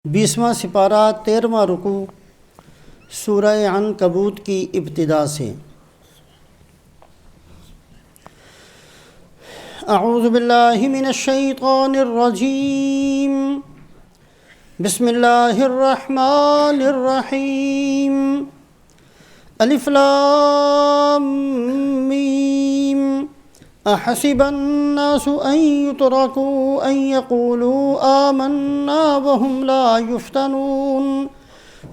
20واں سپارہ 13واں رکوع سورہ عنکبوت کی ابتدا سے۔ اعوذ باللہ من الشیطان الرجیم، بسم اللہ الرحمن الرحیم، الف لام میم، احسب الناس ان يتركوا ان يقولوا آمنا وهم لا يفتنون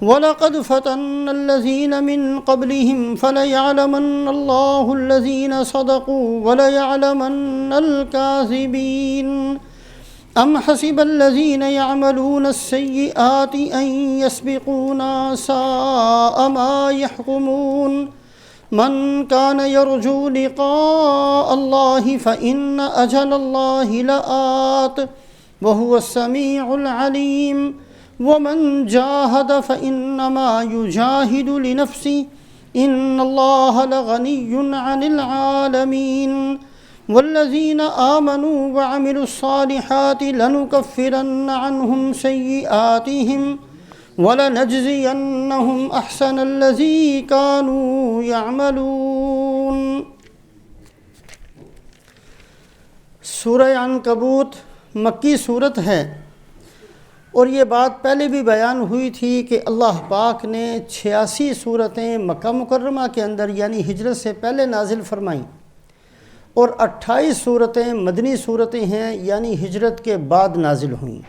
ولقد فتنا الذين من قبلهم فليعلمن الله الذين صدقوا وليعلمن الكاذبين ام حسب الذين يعملون السيئات ان يسبقونا ساء ما يحكمون من كان يرجو لقاء الله فإن أجل الله لآت وهو السميع العليم ومن جاهد فإنما يجاهد لنفسه إن الله لغني عن العالمين والذين آمنوا وعملوا الصالحات لنكفرن عنهم سيئاتهم وَلَنَجْزِيَنَّهُمْ أَحْسَنَ الَّذِي كَانُوا يَعْمَلُونَ۔ سورہ عنکبوت مکی صورت ہے، اور یہ بات پہلے بھی بیان ہوئی تھی کہ اللہ پاک نے 86 صورتیں مکہ مکرمہ کے اندر یعنی ہجرت سے پہلے نازل فرمائیں، اور 28 صورتیں مدنی صورتیں ہیں یعنی ہجرت کے بعد نازل ہوئیں۔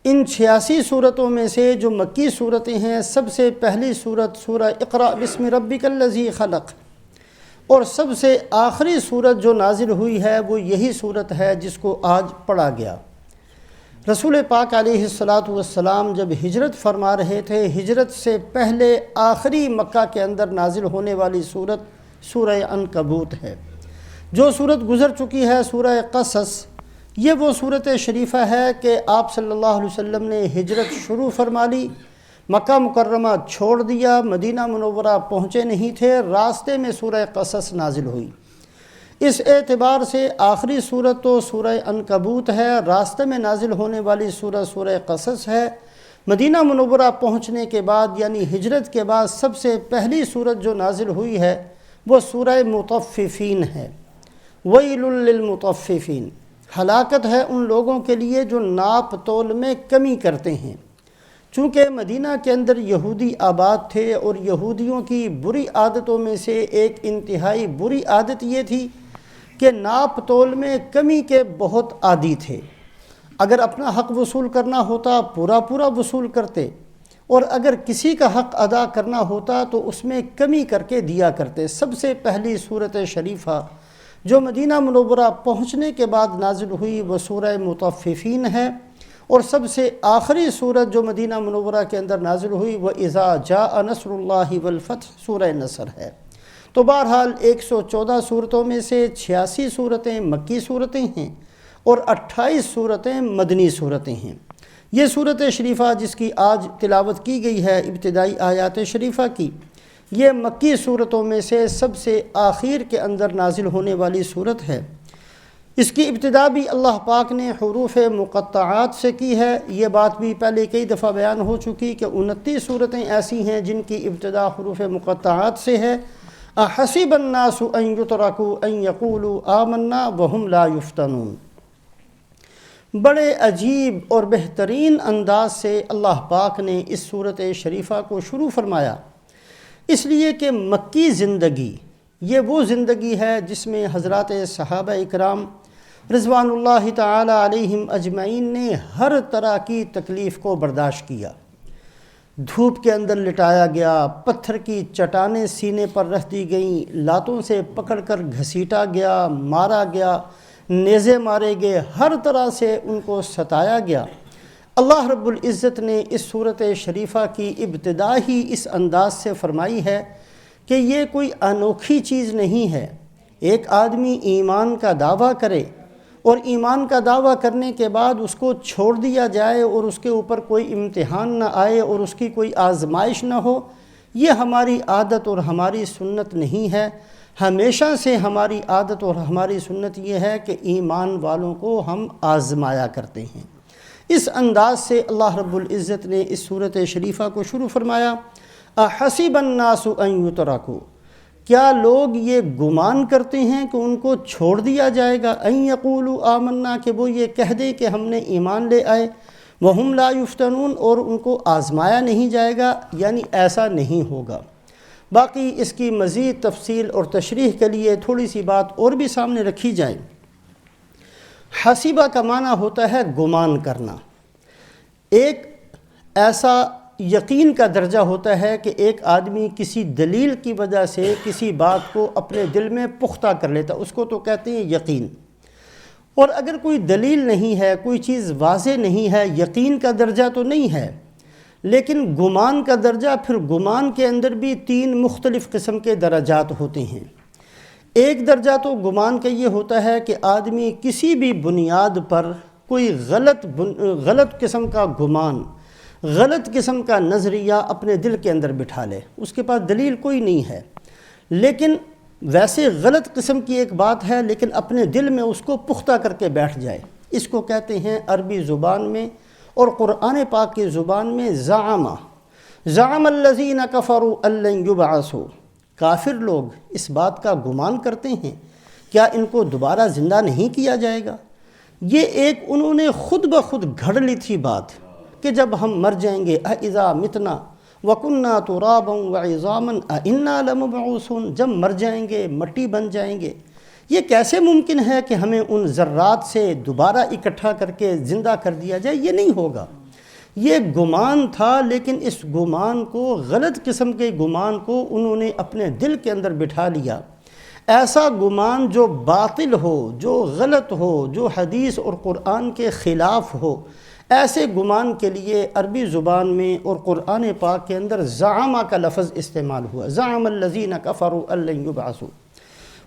ان 86 صورتوں میں سے جو مکی صورتیں ہیں، سب سے پہلی صورت سورہ اقرأ بسم ربک الذی خلق، اور سب سے آخری صورت جو نازل ہوئی ہے وہ یہی صورت ہے جس کو آج پڑھا گیا۔ رسول پاک علیہ السلام جب ہجرت فرما رہے تھے، ہجرت سے پہلے آخری مکہ کے اندر نازل ہونے والی صورت سورہ عنکبوت ہے۔ جو صورت گزر چکی ہے سورہ قصص، یہ وہ صورت شریفہ ہے کہ آپ صلی اللہ علیہ وسلم نے ہجرت شروع فرما لی، مکہ مکرمہ چھوڑ دیا، مدینہ منورہ پہنچے نہیں تھے، راستے میں سورہ قصص نازل ہوئی۔ اس اعتبار سے آخری صورت تو سورہ عنکبوت ہے، راستے میں نازل ہونے والی سورہ قصص ہے۔ مدینہ منورہ پہنچنے کے بعد یعنی ہجرت کے بعد سب سے پہلی صورت جو نازل ہوئی ہے وہ سورہ مطففین ہے۔ ویل للمطففین، ہلاکت ہے ان لوگوں کے لیے جو ناپ تول میں کمی کرتے ہیں۔ چونکہ مدینہ کے اندر یہودی آباد تھے، اور یہودیوں کی بری عادتوں میں سے ایک انتہائی بری عادت یہ تھی کہ ناپ تول میں کمی کے بہت عادی تھے۔ اگر اپنا حق وصول کرنا ہوتا پورا وصول کرتے، اور اگر کسی کا حق ادا کرنا ہوتا تو اس میں کمی کر کے دیا کرتے۔ سب سے پہلی صورت شریفہ جو مدینہ منورہ پہنچنے کے بعد نازل ہوئی وہ سورہ مطففین ہے، اور سب سے آخری صورت جو مدینہ منورہ کے اندر نازل ہوئی وہ اذا جاء نصر اللہ والفتح سورہ نصر ہے۔ تو بہرحال 114 صورتوں میں سے 86 صورتیں مکی صورتیں ہیں اور 28 صورتیں مدنی صورتیں ہیں۔ یہ صورت شریفہ جس کی آج تلاوت کی گئی ہے ابتدائی آیات شریفہ کی، یہ مکی صورتوں میں سے سب سے آخر کے اندر نازل ہونے والی صورت ہے۔ اس کی ابتدا بھی اللہ پاک نے حروف مقطعات سے کی ہے۔ یہ بات بھی پہلے کئی دفعہ بیان ہو چکی کہ 29 صورتیں ایسی ہیں جن کی ابتدا حروف مقطعات سے ہے۔ احسب الناس ان یترکوا ان یقولوا آمنا وهم لا یفتنون۔ بڑے عجیب اور بہترین انداز سے اللہ پاک نے اس صورت شریفہ کو شروع فرمایا، اس لیے کہ مکی زندگی یہ وہ زندگی ہے جس میں حضرات صحابہ اکرام رضوان اللہ تعالی علیہم اجمعین نے ہر طرح کی تکلیف کو برداشت کیا۔ دھوپ کے اندر لٹایا گیا، پتھر کی چٹانیں سینے پر رکھ دی گئیں، لاتوں سے پکڑ کر گھسیٹا گیا، مارا گیا، نیزے مارے گئے، ہر طرح سے ان کو ستایا گیا۔ اللہ رب العزت نے اس صورت شریفہ کی ابتدا ہی اس انداز سے فرمائی ہے کہ یہ کوئی انوکھی چیز نہیں ہے۔ ایک آدمی ایمان کا دعویٰ کرے اور ایمان کا دعویٰ کرنے کے بعد اس کو چھوڑ دیا جائے اور اس کے اوپر کوئی امتحان نہ آئے اور اس کی کوئی آزمائش نہ ہو، یہ ہماری عادت اور ہماری سنت نہیں ہے۔ ہمیشہ سے ہماری عادت اور ہماری سنت یہ ہے کہ ایمان والوں کو ہم آزمایا کرتے ہیں۔ اس انداز سے اللہ رب العزت نے اس صورت شریفہ کو شروع فرمایا، احسب الناس ان یترکوا، کیا لوگ یہ گمان کرتے ہیں کہ ان کو چھوڑ دیا جائے گا، ان یقولوا آمنا، کہ وہ یہ کہہ دیں کہ ہم نے ایمان لے آئے، وہم لا یفتنون، اور ان کو آزمایا نہیں جائے گا، یعنی ایسا نہیں ہوگا۔ باقی اس کی مزید تفصیل اور تشریح کے لیے تھوڑی سی بات اور بھی سامنے رکھی جائے۔ حسیبہ کا معنی ہوتا ہے گمان کرنا، ایک ایسا یقین کا درجہ ہوتا ہے کہ ایک آدمی کسی دلیل کی وجہ سے کسی بات کو اپنے دل میں پختہ کر لیتا، اس کو تو کہتے ہیں یقین۔ اور اگر کوئی دلیل نہیں ہے، کوئی چیز واضح نہیں ہے، یقین کا درجہ تو نہیں ہے، لیکن گمان کا درجہ، پھر گمان کے اندر بھی 3 مختلف قسم کے درجات ہوتے ہیں۔ ایک درجہ تو گمان کا یہ ہوتا ہے کہ آدمی کسی بھی بنیاد پر کوئی غلط قسم کا گمان، غلط قسم کا نظریہ اپنے دل کے اندر بٹھا لے، اس کے پاس دلیل کوئی نہیں ہے، لیکن ویسے غلط قسم کی ایک بات ہے، لیکن اپنے دل میں اس کو پختہ کر کے بیٹھ جائے۔ اس کو کہتے ہیں عربی زبان میں اور قرآن پاک کی زبان میں زعم الذین کفروا ان لن یبعثوا، کافر لوگ اس بات کا گمان کرتے ہیں کیا ان کو دوبارہ زندہ نہیں کیا جائے گا۔ یہ ایک انہوں نے خود بخود گھڑ لی تھی بات کہ جب ہم مر جائیں گے، اذا متنا وَكُنَّا تُرَابًا وَعِظَامًا أَإِنَّا لَمُبْعُوثُونَ، جب مر جائیں گے، مٹی بن جائیں گے، یہ کیسے ممکن ہے کہ ہمیں ان ذرات سے دوبارہ اکٹھا کر کے زندہ کر دیا جائے؟ یہ نہیں ہوگا۔ یہ گمان تھا، لیکن اس گمان کو، غلط قسم کے گمان کو انہوں نے اپنے دل کے اندر بٹھا لیا۔ ایسا گمان جو باطل ہو، جو غلط ہو، جو حدیث اور قرآن کے خلاف ہو، ایسے گمان کے لیے عربی زبان میں اور قرآن پاک کے اندر زعم کا لفظ استعمال ہوا، زعم الذین کفروا ان لن یبعثوا،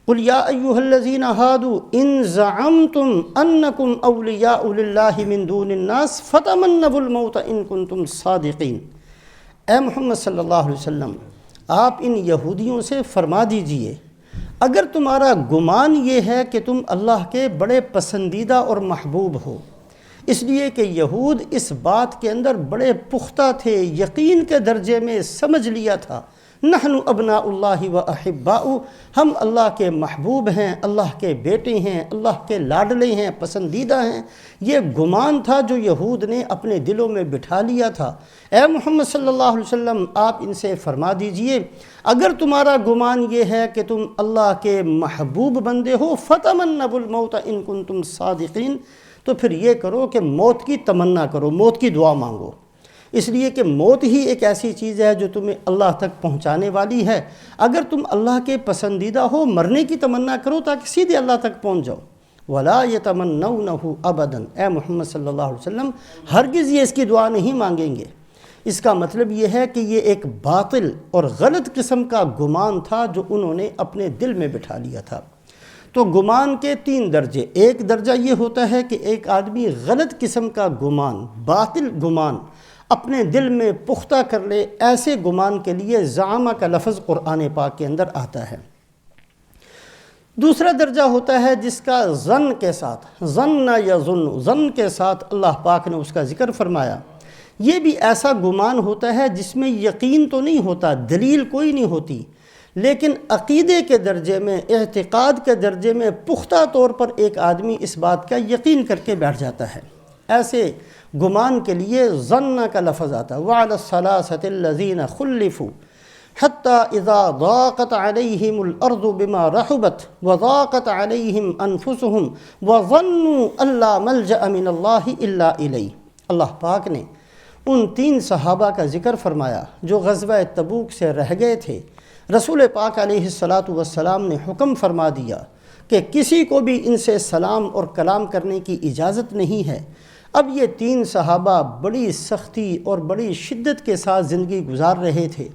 قل یا ایھا الذین ھادوا ان زعمتم انکم اولیاء للہ من دون الناس فتمنوا الموت ان کنتم صادقین۔ اے محمد صلی اللہ علیہ وسلم، آپ ان یہودیوں سے فرما دیجئے اگر تمہارا گمان یہ ہے کہ تم اللہ کے بڑے پسندیدہ اور محبوب ہو، اس لیے کہ یہود اس بات کے اندر بڑے پختہ تھے، یقین کے درجے میں سمجھ لیا تھا، نحن ابناء اللہ و احباؤ، ہم اللہ کے محبوب ہیں، اللہ کے بیٹے ہیں، اللہ کے لاڈلے ہیں، پسندیدہ ہیں۔ یہ گمان تھا جو یہود نے اپنے دلوں میں بٹھا لیا تھا۔ اے محمد صلی اللہ علیہ وسلم، آپ ان سے فرما دیجئے اگر تمہارا گمان یہ ہے کہ تم اللہ کے محبوب بندے ہو، فتمنوا الموت ان کنتم صادقین، تو پھر یہ کرو کہ موت کی تمنا کرو، موت کی دعا مانگو، اس لیے کہ موت ہی ایک ایسی چیز ہے جو تمہیں اللہ تک پہنچانے والی ہے۔ اگر تم اللہ کے پسندیدہ ہو، مرنے کی تمنا کرو تاکہ سیدھے اللہ تک پہنچ جاؤ۔ وَلَا يَتَمَنَّوْنَهُ أَبَدًا، اے محمد صلی اللہ علیہ وسلم ہرگز یہ اس کی دعا نہیں مانگیں گے۔ اس کا مطلب یہ ہے کہ یہ ایک باطل اور غلط قسم کا گمان تھا جو انہوں نے اپنے دل میں بٹھا لیا تھا۔ تو گمان کے 3 درجے، ایک درجہ یہ ہوتا ہے کہ ایک آدمی غلط قسم کا گمان، باطل گمان اپنے دل میں پختہ کر لے، ایسے گمان کے لیے زعم کا لفظ قرآن پاک کے اندر آتا ہے۔ دوسرا درجہ ہوتا ہے جس کا ظن کے ساتھ، ظن یا ظن کے ساتھ اللہ پاک نے اس کا ذکر فرمایا۔ یہ بھی ایسا گمان ہوتا ہے جس میں یقین تو نہیں ہوتا، دلیل کوئی نہیں ہوتی، لیکن عقیدے کے درجے میں، اعتقاد کے درجے میں پختہ طور پر ایک آدمی اس بات کا یقین کر کے بیٹھ جاتا ہے۔ ایسے گمان کے لیے ظن کا لفظ آتا ہے۔ وَعَلَى الثَّلَاثَةِ الَّذِينَ خُلِّفُوا حَتَّى إِذَا ضَاقَتْ عَلَيْهِمُ الْأَرْضُ بِمَا رَحُبَتْ وَضَاقَتْ عَلَيْهِمْ أَنفُسُهُمْ وَظَنُّوا أَن لَّا مَلْجَأَ مِنَ اللَّهِ إِلَّا إِلَيْهِ۔ اللہ پاک نے ان 3 صحابہ کا ذکر فرمایا جو غزوہ تبوک سے رہ گئے تھے۔ رسول پاک علیہ السلام نے حکم فرما دیا کہ کسی کو بھی ان سے سلام اور کلام کرنے کی اجازت نہیں ہے۔ اب یہ 3 صحابہ بڑی سختی اور بڑی شدت کے ساتھ زندگی گزار رہے تھے۔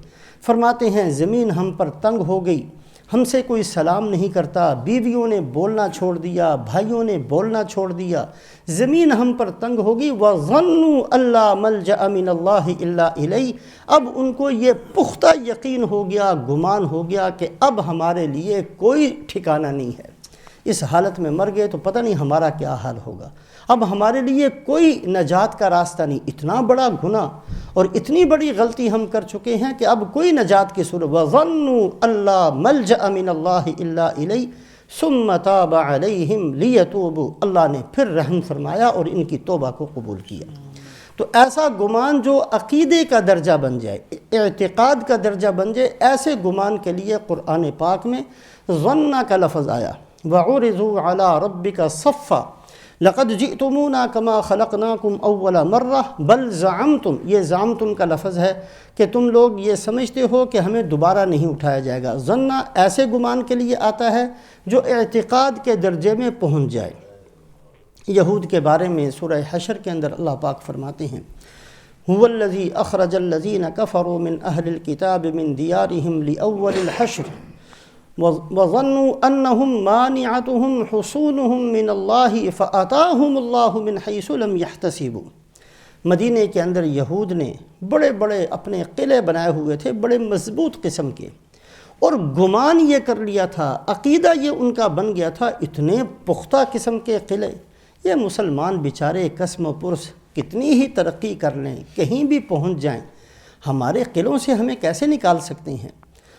فرماتے ہیں زمین ہم پر تنگ ہو گئی، ہم سے کوئی سلام نہیں کرتا، بیویوں نے بولنا چھوڑ دیا، بھائیوں نے بولنا چھوڑ دیا، زمین ہم پر تنگ ہوگی۔ وَظَنُّوا أَن لَّا مَلْجَأَ مِنَ اللَّهِ إِلَّا إِلَيْهِ، اب ان کو یہ پختہ یقین ہو گیا، گمان ہو گیا کہ اب ہمارے لیے کوئی ٹھکانہ نہیں ہے۔ اس حالت میں مر گئے تو پتہ نہیں ہمارا کیا حال ہوگا۔ اب ہمارے لیے کوئی نجات کا راستہ نہیں، اتنا بڑا گناہ اور اتنی بڑی غلطی ہم کر چکے ہیں کہ اب کوئی نجات کی صورت۔ وَظَنُّوا أَلَّا مَلْجَأَ مِنَ اللَّهِ إِلَّا إِلَيْهِ ثُمَّ تَابَ عَلَيْهِمْ لِيَتُوبُوا، اللہ نے پھر رحم فرمایا اور ان کی توبہ کو قبول کیا۔ تو ایسا گمان جو عقیدے کا درجہ بن جائے، اعتقاد کا درجہ بن جائے، ایسے گمان کے لیے قرآن پاک میں ظن کا لفظ آیا۔ وَعُرِضُوا عَلَىٰ رَبِّكَ صَفًّا لَقَدْ جِئْتُمُونَا كَمَا خَلَقْنَاكُمْ أَوَّلَ مَرَّةٍ بَلْ زَعَمْتُمْ، یہ زعمتم کا لفظ ہے کہ تم لوگ یہ سمجھتے ہو کہ ہمیں دوبارہ نہیں اٹھایا جائے گا۔ ظن ایسے گمان کے لیے آتا ہے جو اعتقاد کے درجے میں پہنچ جائے۔ یہود کے بارے میں سورہ حشر کے اندر اللہ پاک فرماتے ہیں هُوَ الَّذِي أَخْرَجَ الَّذِينَ كَفَرُوا مِنْ أَهْلِ الْكِتَابِ مِنْ دِيَارِهِمْ لِأَوَّلِ الْحَشْرِ وَظَنُّوا أَنَّهُمْ مَانِعَتُهُمْ حُصُونُهُمْ مِنَ اللَّهِ فَأَتَاهُمُ اللَّهُ مِنْ حَيْثُ لَمْ يَحْتَسِبُوا۔ مدینے کے اندر یہود نے بڑے بڑے اپنے قلعے بنائے ہوئے تھے، بڑے مضبوط قسم کے، اور گمان یہ کر لیا تھا، عقیدہ یہ ان کا بن گیا تھا، اتنے پختہ قسم کے قلعے، یہ مسلمان بیچارے قسم و پرس کتنی ہی ترقی کر لیں، کہیں بھی پہنچ جائیں، ہمارے قلعوں سے ہمیں کیسے نکال سکتے ہیں؟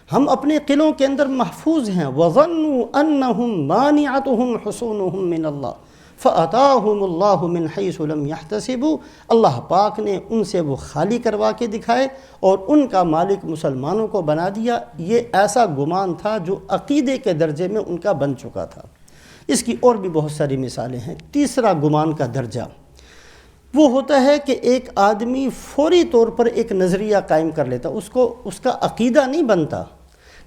ہم اپنے قلعوں کے اندر محفوظ ہیں۔ وَظَنُّوا أَنَّهُمْ مَانِعَتُهُمْ حُصُونُهُمْ مِنَ اللَّهِ فَأَتَاهُمُ اللَّهُ مِنْ حَيْثُ لَمْ يَحْتَسِبُوا، اللہ پاک نے ان سے وہ خالی کروا کے دکھائے اور ان کا مالک مسلمانوں کو بنا دیا۔ یہ ایسا گمان تھا جو عقیدے کے درجے میں ان کا بن چکا تھا۔ اس کی اور بھی بہت ساری مثالیں ہیں۔ تیسرا گمان کا درجہ وہ ہوتا ہے کہ ایک آدمی فوری طور پر ایک نظریہ قائم کر لیتا، اس کا عقیدہ نہیں بنتا،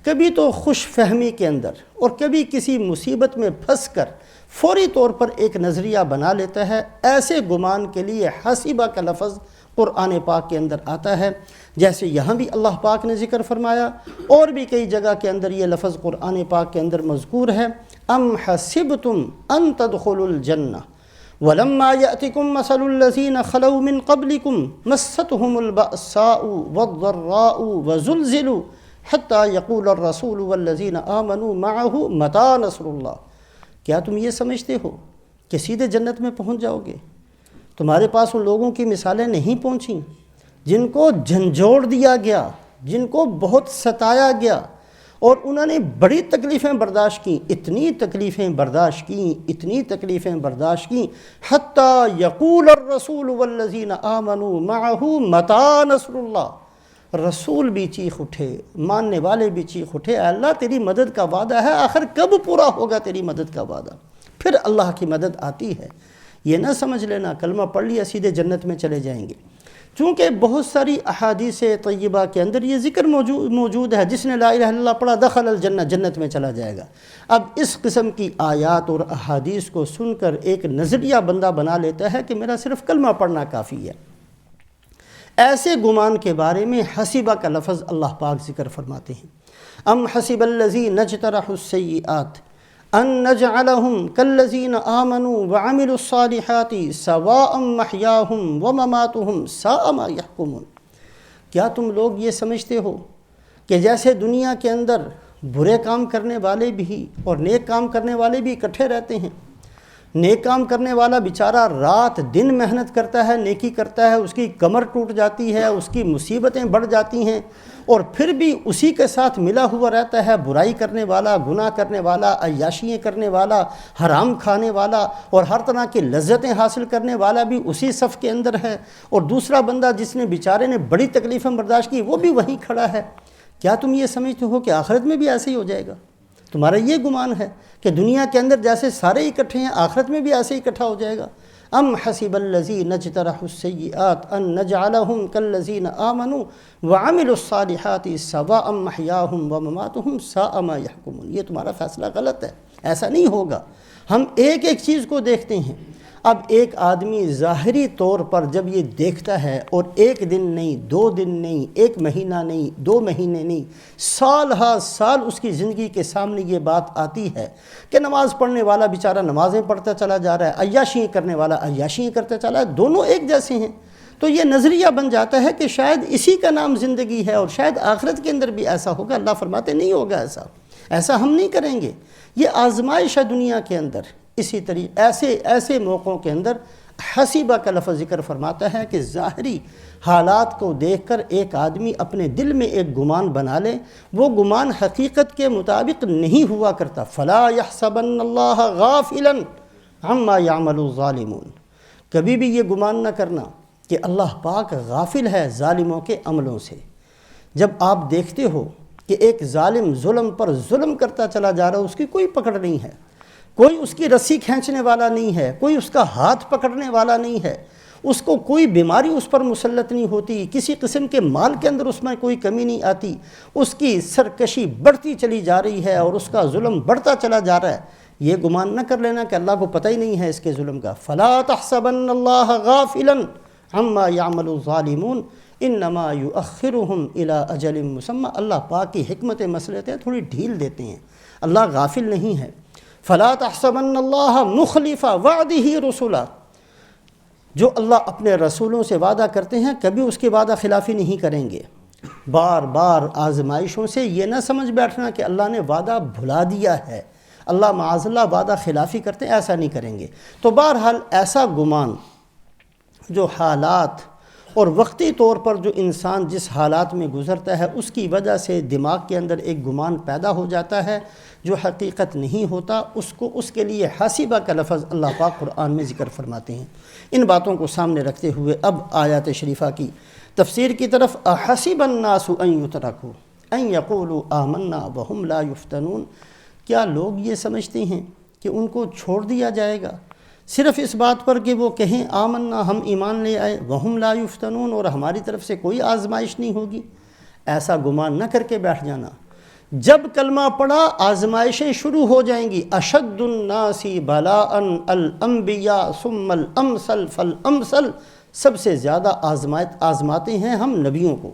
کبھی تو خوش فہمی کے اندر اور کبھی کسی مصیبت میں پھنس کر فوری طور پر ایک نظریہ بنا لیتا ہے۔ ایسے گمان کے لیے حسیبہ کا لفظ قرآن پاک کے اندر آتا ہے، جیسے یہاں بھی اللہ پاک نے ذکر فرمایا، اور بھی کئی جگہ کے اندر یہ لفظ قرآن پاک کے اندر مذکور ہے۔ ام حسبتم ان تدخلوا الجنہ ولما یأتکم مثل الذین خلوا من قبلکم مستهم البأساء والضراء وزلزلوا حتی یقول الرسول والذین آمنوا معه متی نصر اللہ۔ کیا تم یہ سمجھتے ہو کہ سیدھے جنت میں پہنچ جاؤ گے؟ تمہارے پاس ان لوگوں کی مثالیں نہیں پہنچیں جن کو جھنجھوڑ دیا گیا، جن کو بہت ستایا گیا اور انہوں نے بڑی تکلیفیں برداشت کیں، اتنی تکلیفیں برداشت کیں، اتنی تکلیفیں برداشت کیں، حتی یقول الرسول والذین آمنوا معه متی نصر اللہ، رسول بھی چیخ اٹھے، ماننے والے بھی چیخ اٹھے، اے اللہ تیری مدد کا وعدہ ہے، آخر کب پورا ہوگا تیری مدد کا وعدہ؟ پھر اللہ کی مدد آتی ہے۔ یہ نہ سمجھ لینا کلمہ پڑھ لیا سیدھے جنت میں چلے جائیں گے، چونکہ بہت ساری احادیث طیبہ کے اندر یہ ذکر موجود ہے، جس نے لا الہ الا اللہ پڑھا دخل الجنہ، جنت میں چلا جائے گا۔ اب اس قسم کی آیات اور احادیث کو سن کر ایک نظریہ بندہ بنا لیتا ہے کہ میرا صرف کلمہ پڑھنا کافی ہے۔ ایسے گمان کے بارے میں حسیبہ کا لفظ اللہ پاک ذکر فرماتے ہیں۔ ام حسب الذین اجترحوا السیئات ان نجعلهم كالذین آمنوا وعملوا الصالحات سواء محیاهم ومماتهم ساء ما يحکمون۔ کیا تم لوگ یہ سمجھتے ہو کہ جیسے دنیا کے اندر برے کام کرنے والے بھی اور نیک کام کرنے والے بھی اکٹھے رہتے ہیں؟ نیک کام کرنے والا بیچارہ رات دن محنت کرتا ہے، نیکی کرتا ہے، اس کی کمر ٹوٹ جاتی ہے، اس کی مصیبتیں بڑھ جاتی ہیں، اور پھر بھی اسی کے ساتھ ملا ہوا رہتا ہے برائی کرنے والا، گناہ کرنے والا، عیاشیاں کرنے والا، حرام کھانے والا اور ہر طرح کی لذتیں حاصل کرنے والا بھی اسی صف کے اندر ہے، اور دوسرا بندہ جس نے بیچارے نے بڑی تکلیفیں برداشت کی وہ بھی وہیں کھڑا ہے۔ کیا تم یہ سمجھتے ہو کہ آخرت میں بھی ایسے ہی ہو جائے گا؟ تمہارا یہ گمان ہے کہ دنیا کے اندر جیسے سارے اکٹھے ہیں آخرت میں بھی ایسے ہی اکٹھا ہو جائے گا؟ ام حسب الذین اجترحوا السیئات ان نجعلهم كالذین آمنوا وعملوا الصالحات سواء محیاهم ومماتهم ساء ما يحکمون۔ یہ تمہارا فیصلہ غلط ہے، ایسا نہیں ہوگا۔ ہم ایک ایک چیز کو دیکھتے ہیں۔ اب ایک آدمی ظاہری طور پر جب یہ دیکھتا ہے، اور ایک دن نہیں، 2 دن نہیں، 1 مہینہ نہیں، 2 مہینے نہیں، سال ہا سال اس کی زندگی کے سامنے یہ بات آتی ہے کہ نماز پڑھنے والا بیچارہ نمازیں پڑھتا چلا جا رہا ہے، عیاشیاں کرنے والا عیاشیاں کرتا چلا ہے، دونوں ایک جیسے ہیں، تو یہ نظریہ بن جاتا ہے کہ شاید اسی کا نام زندگی ہے اور شاید آخرت کے اندر بھی ایسا ہوگا۔ اللہ فرماتے نہیں ہوگا ایسا ہم نہیں کریں گے۔ یہ آزمائش ہے دنیا کے اندر، اسی طریقے ایسے موقعوں کے اندر حسیبہ کا لفظ ذکر فرماتا ہے کہ ظاہری حالات کو دیکھ کر ایک آدمی اپنے دل میں ایک گمان بنا لے، وہ گمان حقیقت کے مطابق نہیں ہوا کرتا۔ فلا يحسبن اللہ غافلا عما يعمل الظالمون، کبھی بھی یہ گمان نہ کرنا کہ اللہ پاک غافل ہے ظالموں کے عملوں سے۔ جب آپ دیکھتے ہو کہ ایک ظالم ظلم پر ظلم کرتا چلا جا رہا ہے، اس کی کوئی پکڑ نہیں ہے، کوئی اس کی رسی کھینچنے والا نہیں ہے، کوئی اس کا ہاتھ پکڑنے والا نہیں ہے، اس کو کوئی بیماری اس پر مسلط نہیں ہوتی، کسی قسم کے مال کے اندر اس میں کوئی کمی نہیں آتی، اس کی سرکشی بڑھتی چلی جا رہی ہے اور اس کا ظلم بڑھتا چلا جا رہا ہے، یہ گمان نہ کر لینا کہ اللہ کو پتہ ہی نہیں ہے اس کے ظلم کا۔ فلا تحسبن اللہ غافلا عما يعمل الظالمون انما یؤخرهم الى اجل مسمى، اللہ پاک کی حکمت مسلط ہے، تھوڑی ڈھیل دیتے ہیں، اللہ غافل نہیں ہے۔ فلا تحسبن اللہ مخلف وعدہ رسلا، جو اللہ اپنے رسولوں سے وعدہ کرتے ہیں کبھی اس کی وعدہ خلافی نہیں کریں گے۔ بار بار آزمائشوں سے یہ نہ سمجھ بیٹھنا کہ اللہ نے وعدہ بھلا دیا ہے، اللہ معاذ اللہ وعدہ خلافی کرتے ہیں، ایسا نہیں کریں گے۔ تو بہرحال ایسا گمان جو حالات اور وقتی طور پر جو انسان جس حالات میں گزرتا ہے اس کی وجہ سے دماغ کے اندر ایک گمان پیدا ہو جاتا ہے جو حقیقت نہیں ہوتا، اس کے لیے حسیبہ کا لفظ اللہ پاک قرآن میں ذکر فرماتے ہیں۔ ان باتوں کو سامنے رکھتے ہوئے اب آیات شریفہ کی تفسیر کی طرف۔ احسب الناس ان یترکوا ان یقولوا آمنا وہم لا یفتنون، کیا لوگ یہ سمجھتے ہیں کہ ان کو چھوڑ دیا جائے گا صرف اس بات پر کہ وہ کہیں آمنا، ہم ایمان لے آئے، وہم لا یفتنون، اور ہماری طرف سے کوئی آزمائش نہیں ہوگی؟ ایسا گمان نہ کر کے بیٹھ جانا۔ جب کلمہ پڑھا آزمائشیں شروع ہو جائیں گی۔ اشد الناس بلاء الانبیاء ثم الامثل فالامثل، سب سے زیادہ آزماتے ہیں ہم نبیوں کو،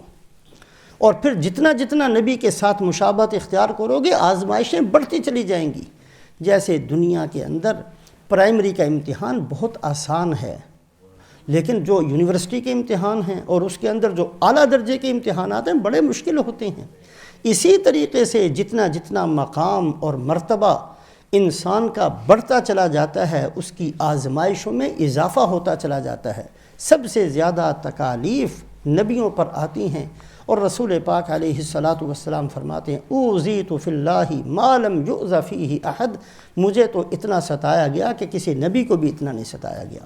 اور پھر جتنا جتنا نبی کے ساتھ مشابہت اختیار کرو گے آزمائشیں بڑھتی چلی جائیں گی۔ جیسے دنیا کے اندر پرائمری کا امتحان بہت آسان ہے، لیکن جو یونیورسٹی کے امتحان ہیں اور اس کے اندر جو اعلیٰ درجے کے امتحانات ہیں بڑے مشکل ہوتے ہیں۔ اسی طریقے سے جتنا جتنا مقام اور مرتبہ انسان کا بڑھتا چلا جاتا ہے اس کی آزمائشوں میں اضافہ ہوتا چلا جاتا ہے۔ سب سے زیادہ تکالیف نبیوں پر آتی ہیں، اور رسول پاک علیہ الصلاۃ والسلام فرماتے ہیں اوذیت فی اللہ ما لم یؤذ فیہ احد، مجھے تو اتنا ستایا گیا کہ کسی نبی کو بھی اتنا نہیں ستایا گیا۔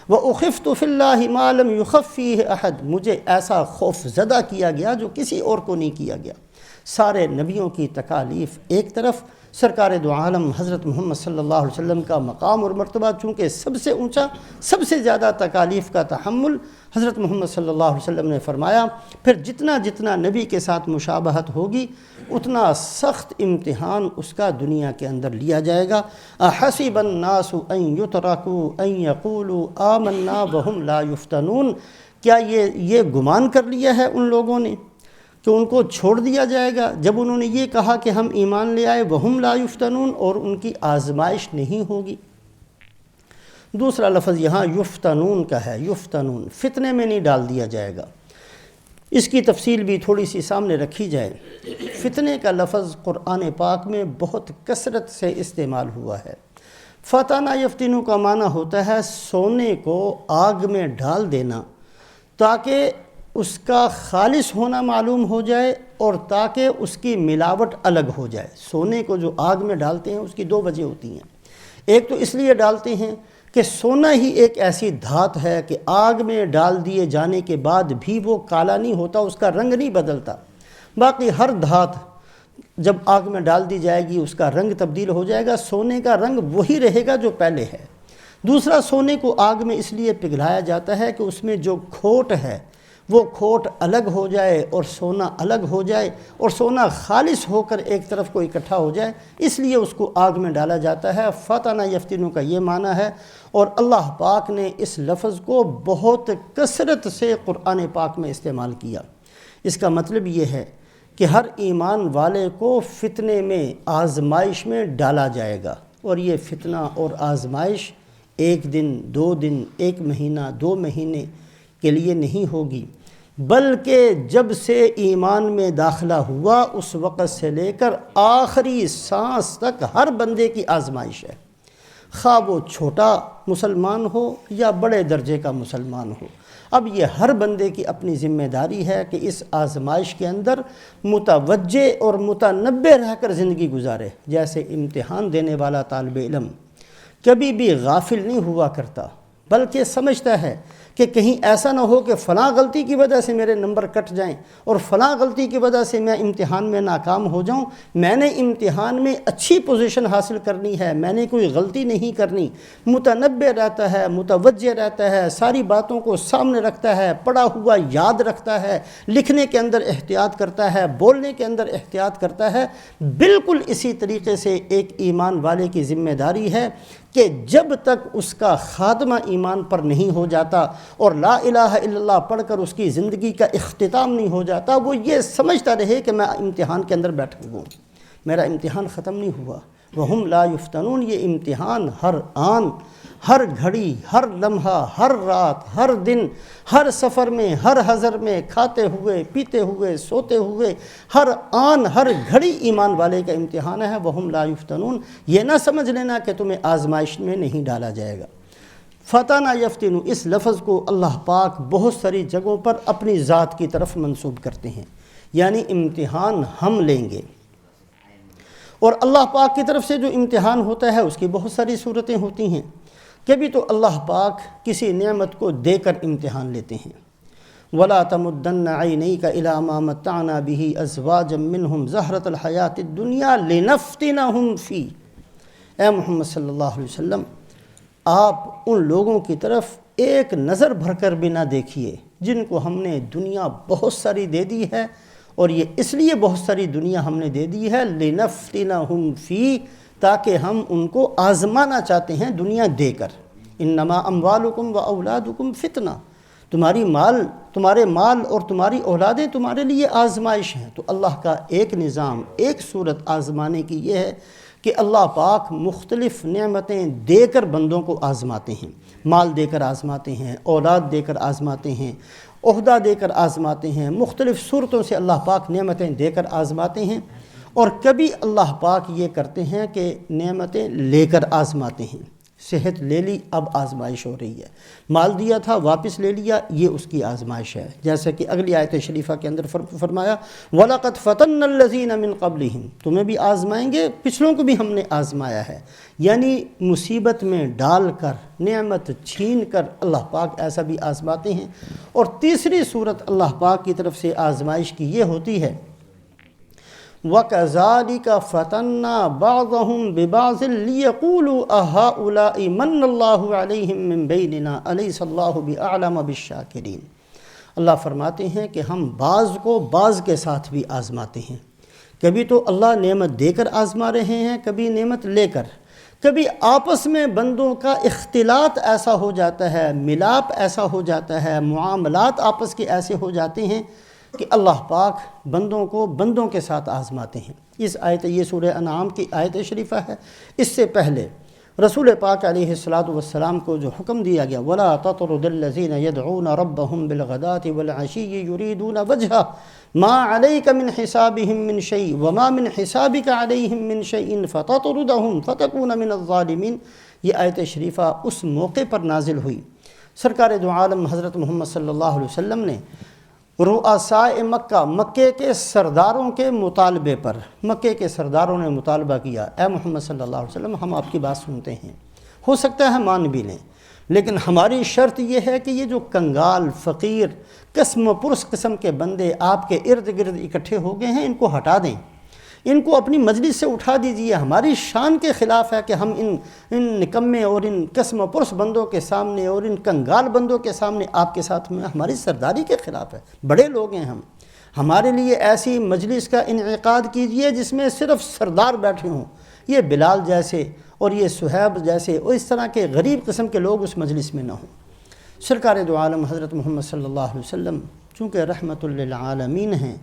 وَأُخِفْتُ فِي اللَّهِ مَا لَمْ يُخَفْ فِيهِ أَحَدٌ، مجھے ایسا خوف زدہ کیا گیا جو کسی اور کو نہیں کیا گیا۔ سارے نبیوں کی تکالیف ایک طرف، سرکار دو عالم حضرت محمد صلی اللہ علیہ وسلم کا مقام اور مرتبہ چونکہ سب سے اونچا، سب سے زیادہ تکالیف کا تحمل حضرت محمد صلی اللہ علیہ وسلم نے فرمایا۔ پھر جتنا جتنا نبی کے ساتھ مشابہت ہوگی اتنا سخت امتحان اس کا دنیا کے اندر لیا جائے گا۔ احسب الناس ان یترکوا ان یقولوا آمنا وہم لا یفتنون، کیا یہ گمان کر لیا ہے ان لوگوں نے کہ ان کو چھوڑ دیا جائے گا جب انہوں نے یہ کہا کہ ہم ایمان لے آئے، وہم لا یفتنون، اور ان کی آزمائش نہیں ہوگی۔ دوسرا لفظ یہاں یفتنون کا ہے، یفتنون، فتنے میں نہیں ڈال دیا جائے گا۔ اس کی تفصیل بھی تھوڑی سی سامنے رکھی جائے۔ فتنے کا لفظ قرآن پاک میں بہت کثرت سے استعمال ہوا ہے۔ فتنہ یفتنو کا معنی ہوتا ہے سونے کو آگ میں ڈال دینا تاکہ اس کا خالص ہونا معلوم ہو جائے اور تاکہ اس کی ملاوٹ الگ ہو جائے۔ سونے کو جو آگ میں ڈالتے ہیں اس کی دو وجہ ہوتی ہیں۔ ایک تو اس لیے ڈالتے ہیں کہ سونا ہی ایک ایسی دھات ہے کہ آگ میں ڈال دیے جانے کے بعد بھی وہ کالا نہیں ہوتا، اس کا رنگ نہیں بدلتا۔ باقی ہر دھات جب آگ میں ڈال دی جائے گی اس کا رنگ تبدیل ہو جائے گا، سونے کا رنگ وہی رہے گا جو پہلے ہے۔ دوسرا، سونے کو آگ میں اس لیے پگھلایا جاتا ہے کہ اس میں جو کھوٹ ہے وہ کھوٹ الگ ہو جائے اور سونا الگ ہو جائے اور سونا خالص ہو کر ایک طرف کو اکٹھا ہو جائے، اس لیے اس کو آگ میں ڈالا جاتا ہے۔ فتنہ یفتنو کا یہ معنی ہے، اور اللہ پاک نے اس لفظ کو بہت کثرت سے قرآن پاک میں استعمال کیا۔ اس کا مطلب یہ ہے کہ ہر ایمان والے کو فتنے میں، آزمائش میں ڈالا جائے گا، اور یہ فتنہ اور آزمائش ایک دن، 2 دن، 1 مہینہ، 2 مہینے کے لیے نہیں ہوگی، بلکہ جب سے ایمان میں داخلہ ہوا اس وقت سے لے کر آخری سانس تک ہر بندے کی آزمائش ہے۔ خواہ وہ چھوٹا مسلمان ہو یا بڑے درجے کا مسلمان ہو۔ اب یہ ہر بندے کی اپنی ذمہ داری ہے کہ اس آزمائش کے اندر متوجہ اور متنبہ رہ کر زندگی گزارے۔ جیسے امتحان دینے والا طالب علم کبھی بھی غافل نہیں ہوا کرتا، بلکہ سمجھتا ہے کہ کہیں ایسا نہ ہو کہ فلاں غلطی کی وجہ سے میرے نمبر کٹ جائیں اور فلاں غلطی کی وجہ سے میں امتحان میں ناکام ہو جاؤں۔ میں نے امتحان میں اچھی پوزیشن حاصل کرنی ہے، میں نے کوئی غلطی نہیں کرنی۔ متنبہ رہتا ہے، متوجہ رہتا ہے، ساری باتوں کو سامنے رکھتا ہے، پڑھا ہوا یاد رکھتا ہے، لکھنے کے اندر احتیاط کرتا ہے، بولنے کے اندر احتیاط کرتا ہے۔ بالکل اسی طریقے سے ایک ایمان والے کی ذمہ داری ہے کہ جب تک اس کا خاتمہ ایمان پر نہیں ہو جاتا اور لا الہ الا اللہ پڑھ کر اس کی زندگی کا اختتام نہیں ہو جاتا، وہ یہ سمجھتا رہے کہ میں امتحان کے اندر بیٹھا ہوں، میرا امتحان ختم نہیں ہوا۔ وَهُمْ لَا يُفْتَنُونَ، یہ امتحان ہر آن، ہر گھڑی، ہر لمحہ، ہر رات، ہر دن، ہر سفر میں، ہر حضر میں، کھاتے ہوئے، پیتے ہوئے، سوتے ہوئے، ہر آن، ہر گھڑی ایمان والے کا امتحان ہے۔ وَهُمْ لَا يُفْتَنُونَ، یہ نہ سمجھ لینا کہ تمہیں آزمائش میں نہیں ڈالا جائے گا۔ فتنہ یفتنو، اس لفظ کو اللہ پاک بہت ساری جگہوں پر اپنی ذات کی طرف منسوب کرتے ہیں، یعنی امتحان ہم لیں گے۔ اور اللہ پاک کی طرف سے جو امتحان ہوتا ہے اس کی بہت ساری صورتیں ہوتی ہیں۔ کبھی تو اللہ پاک کسی نعمت کو دے کر امتحان لیتے ہیں۔ وَلَا تَمُدَّنَّ عَيْنَيْكَ إِلَىٰ مَا مَتَّعْنَا بِهِ أَزْوَاجًا مِّنْهُمْ زَهْرَةَ الْحَيَاةِ الدُّنْيَا لِنَفْتِنَهُمْ فِيهِ، اے محمد صلی اللہ علیہ وسلم آپ ان لوگوں کی طرف ایک نظر بھر کر بھی نہ دیکھیے جن کو ہم نے دنیا بہت ساری دے دی ہے، اور یہ اس لیے بہت ساری دنیا ہم نے دے دی ہے لِنَفْتِنَهُمْ فِيهِ، تاکہ ہم ان کو آزمانا چاہتے ہیں دنیا دے کر۔ انما اموالکم و اولادکم فتنہ، تمہارے مال اور تمہاری اولادیں تمہارے لیے آزمائش ہیں۔ تو اللہ کا ایک نظام، ایک صورت آزمانے کی یہ ہے کہ اللہ پاک مختلف نعمتیں دے کر بندوں کو آزماتے ہیں، مال دے کر آزماتے ہیں، اولاد دے کر آزماتے ہیں، عہدہ دے کر آزماتے ہیں، مختلف صورتوں سے اللہ پاک نعمتیں دے کر آزماتے ہیں۔ اور کبھی اللہ پاک یہ کرتے ہیں کہ نعمتیں لے کر آزماتے ہیں۔ صحت لے لی، اب آزمائش ہو رہی ہے، مال دیا تھا واپس لے لیا، یہ اس کی آزمائش ہے۔ جیسا کہ اگلی آیت شریفہ کے اندر فرمایا وَلَقَدْ فَتَنَّ الَّذِينَ مِن قَبْلِهِمْ، تمہیں بھی آزمائیں گے، پچھلوں کو بھی ہم نے آزمایا ہے۔ یعنی مصیبت میں ڈال کر، نعمت چھین کر اللہ پاک ایسا بھی آزماتے ہیں۔ اور تیسری صورت اللہ پاک کی طرف سے آزمائش کی یہ ہوتی ہے وَكَذَلِكَ فَتَنَّا بَعْضَهُمْ بِبَعْضٍ لِيَقُولُوا أَهَٰؤُلَاءِ مَنَّ اللَّهُ عَلَيْهِمْ مِن بَيْنِنَا أَلَيْسَ اللَّهُ بِأَعْلَمَ بِالشَّاكِرِينَ، اللہ فرماتے ہیں کہ ہم بعض کو بعض کے ساتھ بھی آزماتے ہیں۔ کبھی تو اللہ نعمت دے کر آزما رہے ہیں، کبھی نعمت لے کر، کبھی آپس میں بندوں کا اختلاط ایسا ہو جاتا ہے، ملاپ ایسا ہو جاتا ہے، معاملات آپس کے ایسے ہو جاتے ہیں کہ اللہ پاک بندوں کو بندوں کے ساتھ آزماتے ہیں۔ اس آیت، یہ سورہ انعام کی آیت شریفہ ہے۔ اس سے پہلے رسول پاک علیہ السلام کو جو حکم دیا گیا وَلَا تَطْرُدِ الَّذِينَ يَدْعُونَ رَبَّهُمْ بِالْغَدَاةِ وَالْعَشِيِّ يُرِيدُونَ وَجْهَهُ مَا عَلَيْكَ مِنْ حِسَابِهِمْ مِنْ شَيْءٍ وَمَا مِنْ حِسَابِكَ عَلَيْهِمْ مِنْ شَيْءٍ فَتَطْرُدَهُمْ فَتَكُونَ مِنَ الظَّالِمِينَ۔ یہ آیت شریفہ اس موقع پر نازل ہوئی، سرکار دو عالم حضرت محمد صلی اللہ علیہ وسلم نے رؤساء مکہ، مکے کے سرداروں کے مطالبے پر، مکے کے سرداروں نے مطالبہ کیا اے محمد صلی اللہ علیہ وسلم ہم آپ کی بات سنتے ہیں، ہو سکتا ہے مان بھی لیں، لیکن ہماری شرط یہ ہے کہ یہ جو کنگال، فقیر، قسم پرس قسم کے بندے آپ کے ارد گرد اکٹھے ہو گئے ہیں، ان کو ہٹا دیں، ان کو اپنی مجلس سے اٹھا دیجئے۔ ہماری شان کے خلاف ہے کہ ہم ان نکمے اور ان قسم پرس بندوں کے سامنے اور ان کنگال بندوں کے سامنے آپ کے ساتھ میں ہماری سرداری کے خلاف ہے، بڑے لوگ ہیں ہم، ہمارے لیے ایسی مجلس کا انعقاد کیجئے جس میں صرف سردار بیٹھے ہوں، یہ بلال جیسے اور یہ صہیب جیسے اور اس طرح کے غریب قسم کے لوگ اس مجلس میں نہ ہوں۔ سرکار دو عالم حضرت محمد صلی اللہ علیہ وسلم چونکہ رحمت للعالمین ہیں،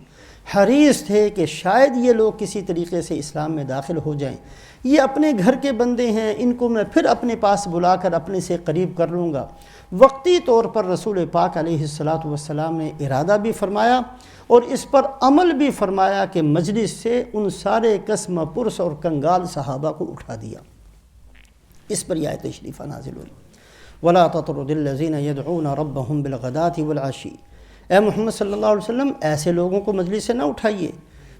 حریص تھے کہ شاید یہ لوگ کسی طریقے سے اسلام میں داخل ہو جائیں، یہ اپنے گھر کے بندے ہیں، ان کو میں پھر اپنے پاس بلا کر اپنے سے قریب کر لوں گا۔ وقتی طور پر رسول پاک علیہ السلام نے ارادہ بھی فرمایا اور اس پر عمل بھی فرمایا کہ مجلس سے ان سارے قسم پرس اور کنگال صحابہ کو اٹھا دیا۔ اس پر یہ آیت شریفہ نازل ہوئی۔ وَلَا تَطْرُدِ الَّذِينَ يَدْعُونَ رَبَّهُمْ بِالْغَدَاةِ وَالْعَشِيِّ، اے محمد صلی اللہ علیہ وسلم ایسے لوگوں کو مجلس سے نہ اٹھائیے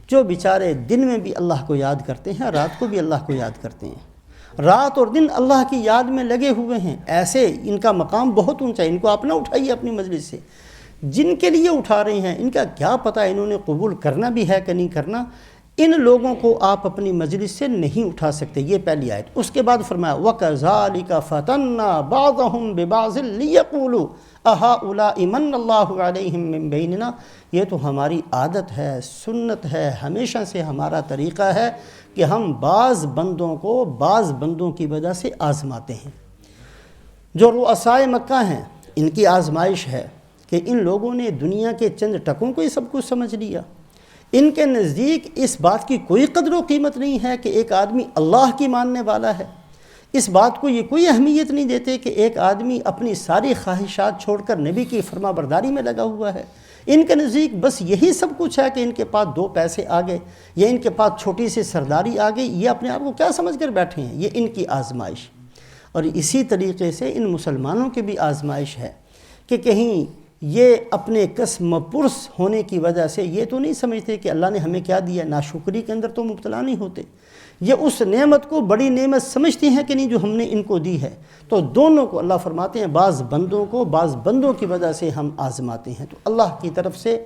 جو بیچارے دن میں بھی اللہ کو یاد کرتے ہیں، رات کو بھی اللہ کو یاد کرتے ہیں، رات اور دن اللہ کی یاد میں لگے ہوئے ہیں، ایسے ان کا مقام بہت اونچا ہے، ان کو آپ نہ اٹھائیے اپنی مجلس سے۔ جن کے لیے اٹھا رہے ہیں ان کا کیا پتہ انہوں نے قبول کرنا بھی ہے کہ نہیں کرنا، ان لوگوں کو آپ اپنی مجلس سے نہیں اٹھا سکتے۔ یہ پہلی آیت۔ اس کے بعد فرمایا وَكَذَلِكَ فَتَنَّا بَعْضَهُمْ بِبَعْضٍ لِيَقُولُوا أَهَؤُلَاءِ مَنَّ اللَّهُ عَلَيْهِمْ مِنْ بَيْنِنَا، یہ تو ہماری عادت ہے، سنت ہے، ہمیشہ سے ہمارا طریقہ ہے کہ ہم بعض بندوں کو بعض بندوں کی وجہ سے آزماتے ہیں۔ جو رؤسائے مکہ ہیں ان کی آزمائش ہے کہ ان لوگوں نے دنیا کے چند ٹکوں کو ہی سب کچھ سمجھ لیا۔ ان کے نزدیک اس بات کی کوئی قدر و قیمت نہیں ہے کہ ایک آدمی اللہ کی ماننے والا ہے، اس بات کو یہ کوئی اہمیت نہیں دیتے کہ ایک آدمی اپنی ساری خواہشات چھوڑ کر نبی کی فرما برداری میں لگا ہوا ہے۔ ان کے نزدیک بس یہی سب کچھ ہے کہ ان کے پاس 2 پیسے آ گئے یا ان کے پاس چھوٹی سی سرداری آ گئی، یہ اپنے آپ کو کیا سمجھ کر بیٹھے ہیں، یہ ان کی آزمائش۔ اور اسی طریقے سے ان مسلمانوں کی بھی آزمائش ہے کہ کہیں یہ اپنے قسم پرس ہونے کی وجہ سے یہ تو نہیں سمجھتے کہ اللہ نے ہمیں کیا دیا، ناشکری کے اندر تو مبتلا نہیں ہوتے، یہ اس نعمت کو بڑی نعمت سمجھتے ہیں کہ نہیں جو ہم نے ان کو دی ہے۔ تو دونوں کو اللہ فرماتے ہیں بعض بندوں کو بعض بندوں کی وجہ سے ہم آزماتے ہیں۔ تو اللہ کی طرف سے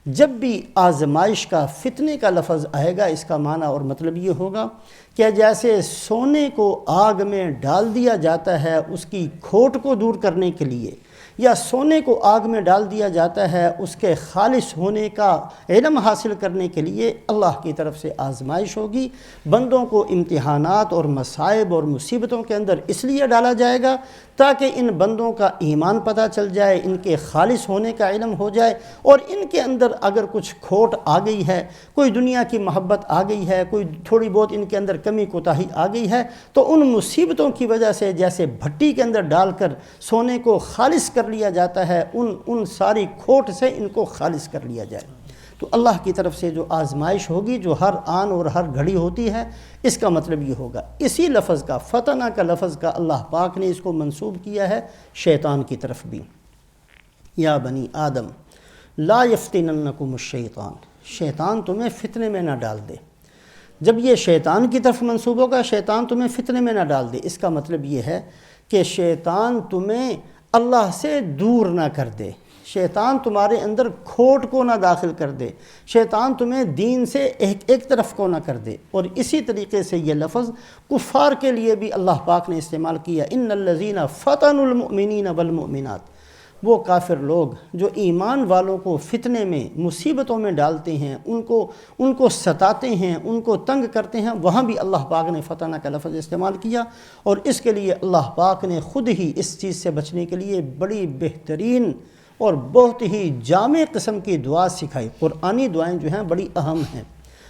جب بھی آزمائش کا فتنے کا لفظ آئے گا اس کا معنی اور مطلب یہ ہوگا کہ جیسے سونے کو آگ میں ڈال دیا جاتا ہے اس کی کھوٹ کو دور کرنے کے لیے، یا سونے کو آگ میں ڈال دیا جاتا ہے اس کے خالص ہونے کا علم حاصل کرنے کے لیے اللہ کی طرف سے آزمائش ہوگی۔ بندوں کو امتحانات اور مصائب اور مصیبتوں کے اندر اس لیے ڈالا جائے گا تاکہ ان بندوں کا ایمان پتہ چل جائے، ان کے خالص ہونے کا علم ہو جائے، اور ان کے اندر اگر کچھ کھوٹ آ گئی ہے، کوئی دنیا کی محبت آ گئی ہے، کوئی تھوڑی بہت ان کے اندر کمی کوتاہی آ گئی ہے، تو ان مصیبتوں کی وجہ سے جیسے بھٹی کے اندر ڈال کر سونے کو خالص کر لیا جاتا ہے، ان ساری کھوٹ سے ان کو خالص کر لیا جائے۔ تو اللہ کی طرف سے جو آزمائش ہوگی جو ہر آن اور ہر گھڑی ہوتی ہے، اس کا مطلب یہ ہوگا۔ اسی لفظ کا فتنہ کا لفظ کا اللہ پاک نے اس کو منسوب کیا ہے شیطان کی طرف بھی۔ یا بنی آدم لا یفتننکم الشیطان، شیطان تمہیں فتنے میں نہ ڈال دے۔ جب یہ شیطان کی طرف منسوب ہوگا شیطان تمہیں فتنے میں نہ ڈال دے، اس کا مطلب یہ ہے کہ شیطان تمہیں اللہ سے دور نہ کر دے، شیطان تمہارے اندر کھوٹ کو نہ داخل کر دے، شیطان تمہیں دین سے ایک طرف کو نہ کر دے۔ اور اسی طریقے سے یہ لفظ کفار کے لیے بھی اللہ پاک نے استعمال کیا، ان الذین فتنوا المؤمنین والمؤمنات، وہ کافر لوگ جو ایمان والوں کو فتنے میں مصیبتوں میں ڈالتے ہیں، ان کو ستاتے ہیں، ان کو تنگ کرتے ہیں، وہاں بھی اللہ پاک نے فتنہ کا لفظ استعمال کیا۔ اور اس کے لیے اللہ پاک نے خود ہی اس چیز سے بچنے کے لیے بڑی بہترین اور بہت ہی جامع قسم کی دعا سکھائی۔ قرآنی دعائیں جو ہیں بڑی اہم ہیں،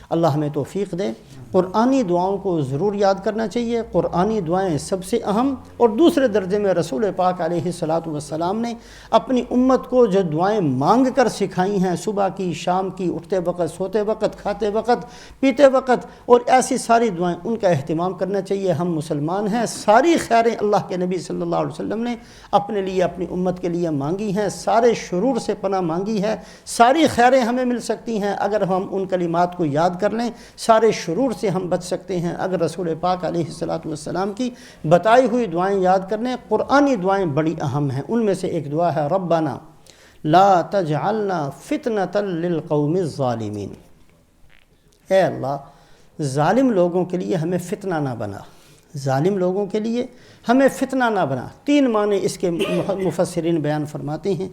اللہ ہمیں توفیق دے۔ قرآنی دعاؤں کو ضرور یاد کرنا چاہیے، قرآنی دعائیں سب سے اہم، اور دوسرے درجے میں رسول پاک علیہ الصلاۃ والسلام نے اپنی امت کو جو دعائیں مانگ کر سکھائی ہیں، صبح کی، شام کی، اٹھتے وقت، سوتے وقت، کھاتے وقت، پیتے وقت، اور ایسی ساری دعائیں، ان کا اہتمام کرنا چاہیے۔ ہم مسلمان ہیں، ساری خیریں اللہ کے نبی صلی اللہ علیہ وسلم نے اپنے لیے اپنی امت کے لیے مانگی ہیں، سارے شرور سے پناہ مانگی ہے، ساری خیریں ہمیں مل سکتی ہیں اگر ہم ان کلمات کو یاد کر لیں، سارے شرور سے ہم بچ سکتے ہیں اگر رسول پاک علیہ الصلاۃ والسلام کی بتائی ہوئی دعائیں یاد کر لیں۔ قرآنی دعائیں بڑی اہم ہیں، ان میں سے ایک دعا ہے ربنا لا تجعلنا فتنة للقوم الظالمین، اے اللہ ظالم لوگوں کے لیے ہمیں فتنہ نہ بنا، ظالم لوگوں کے لیے ہمیں فتنہ نہ بنا۔ 3 معنی اس کے مفسرین بیان فرماتے ہیں۔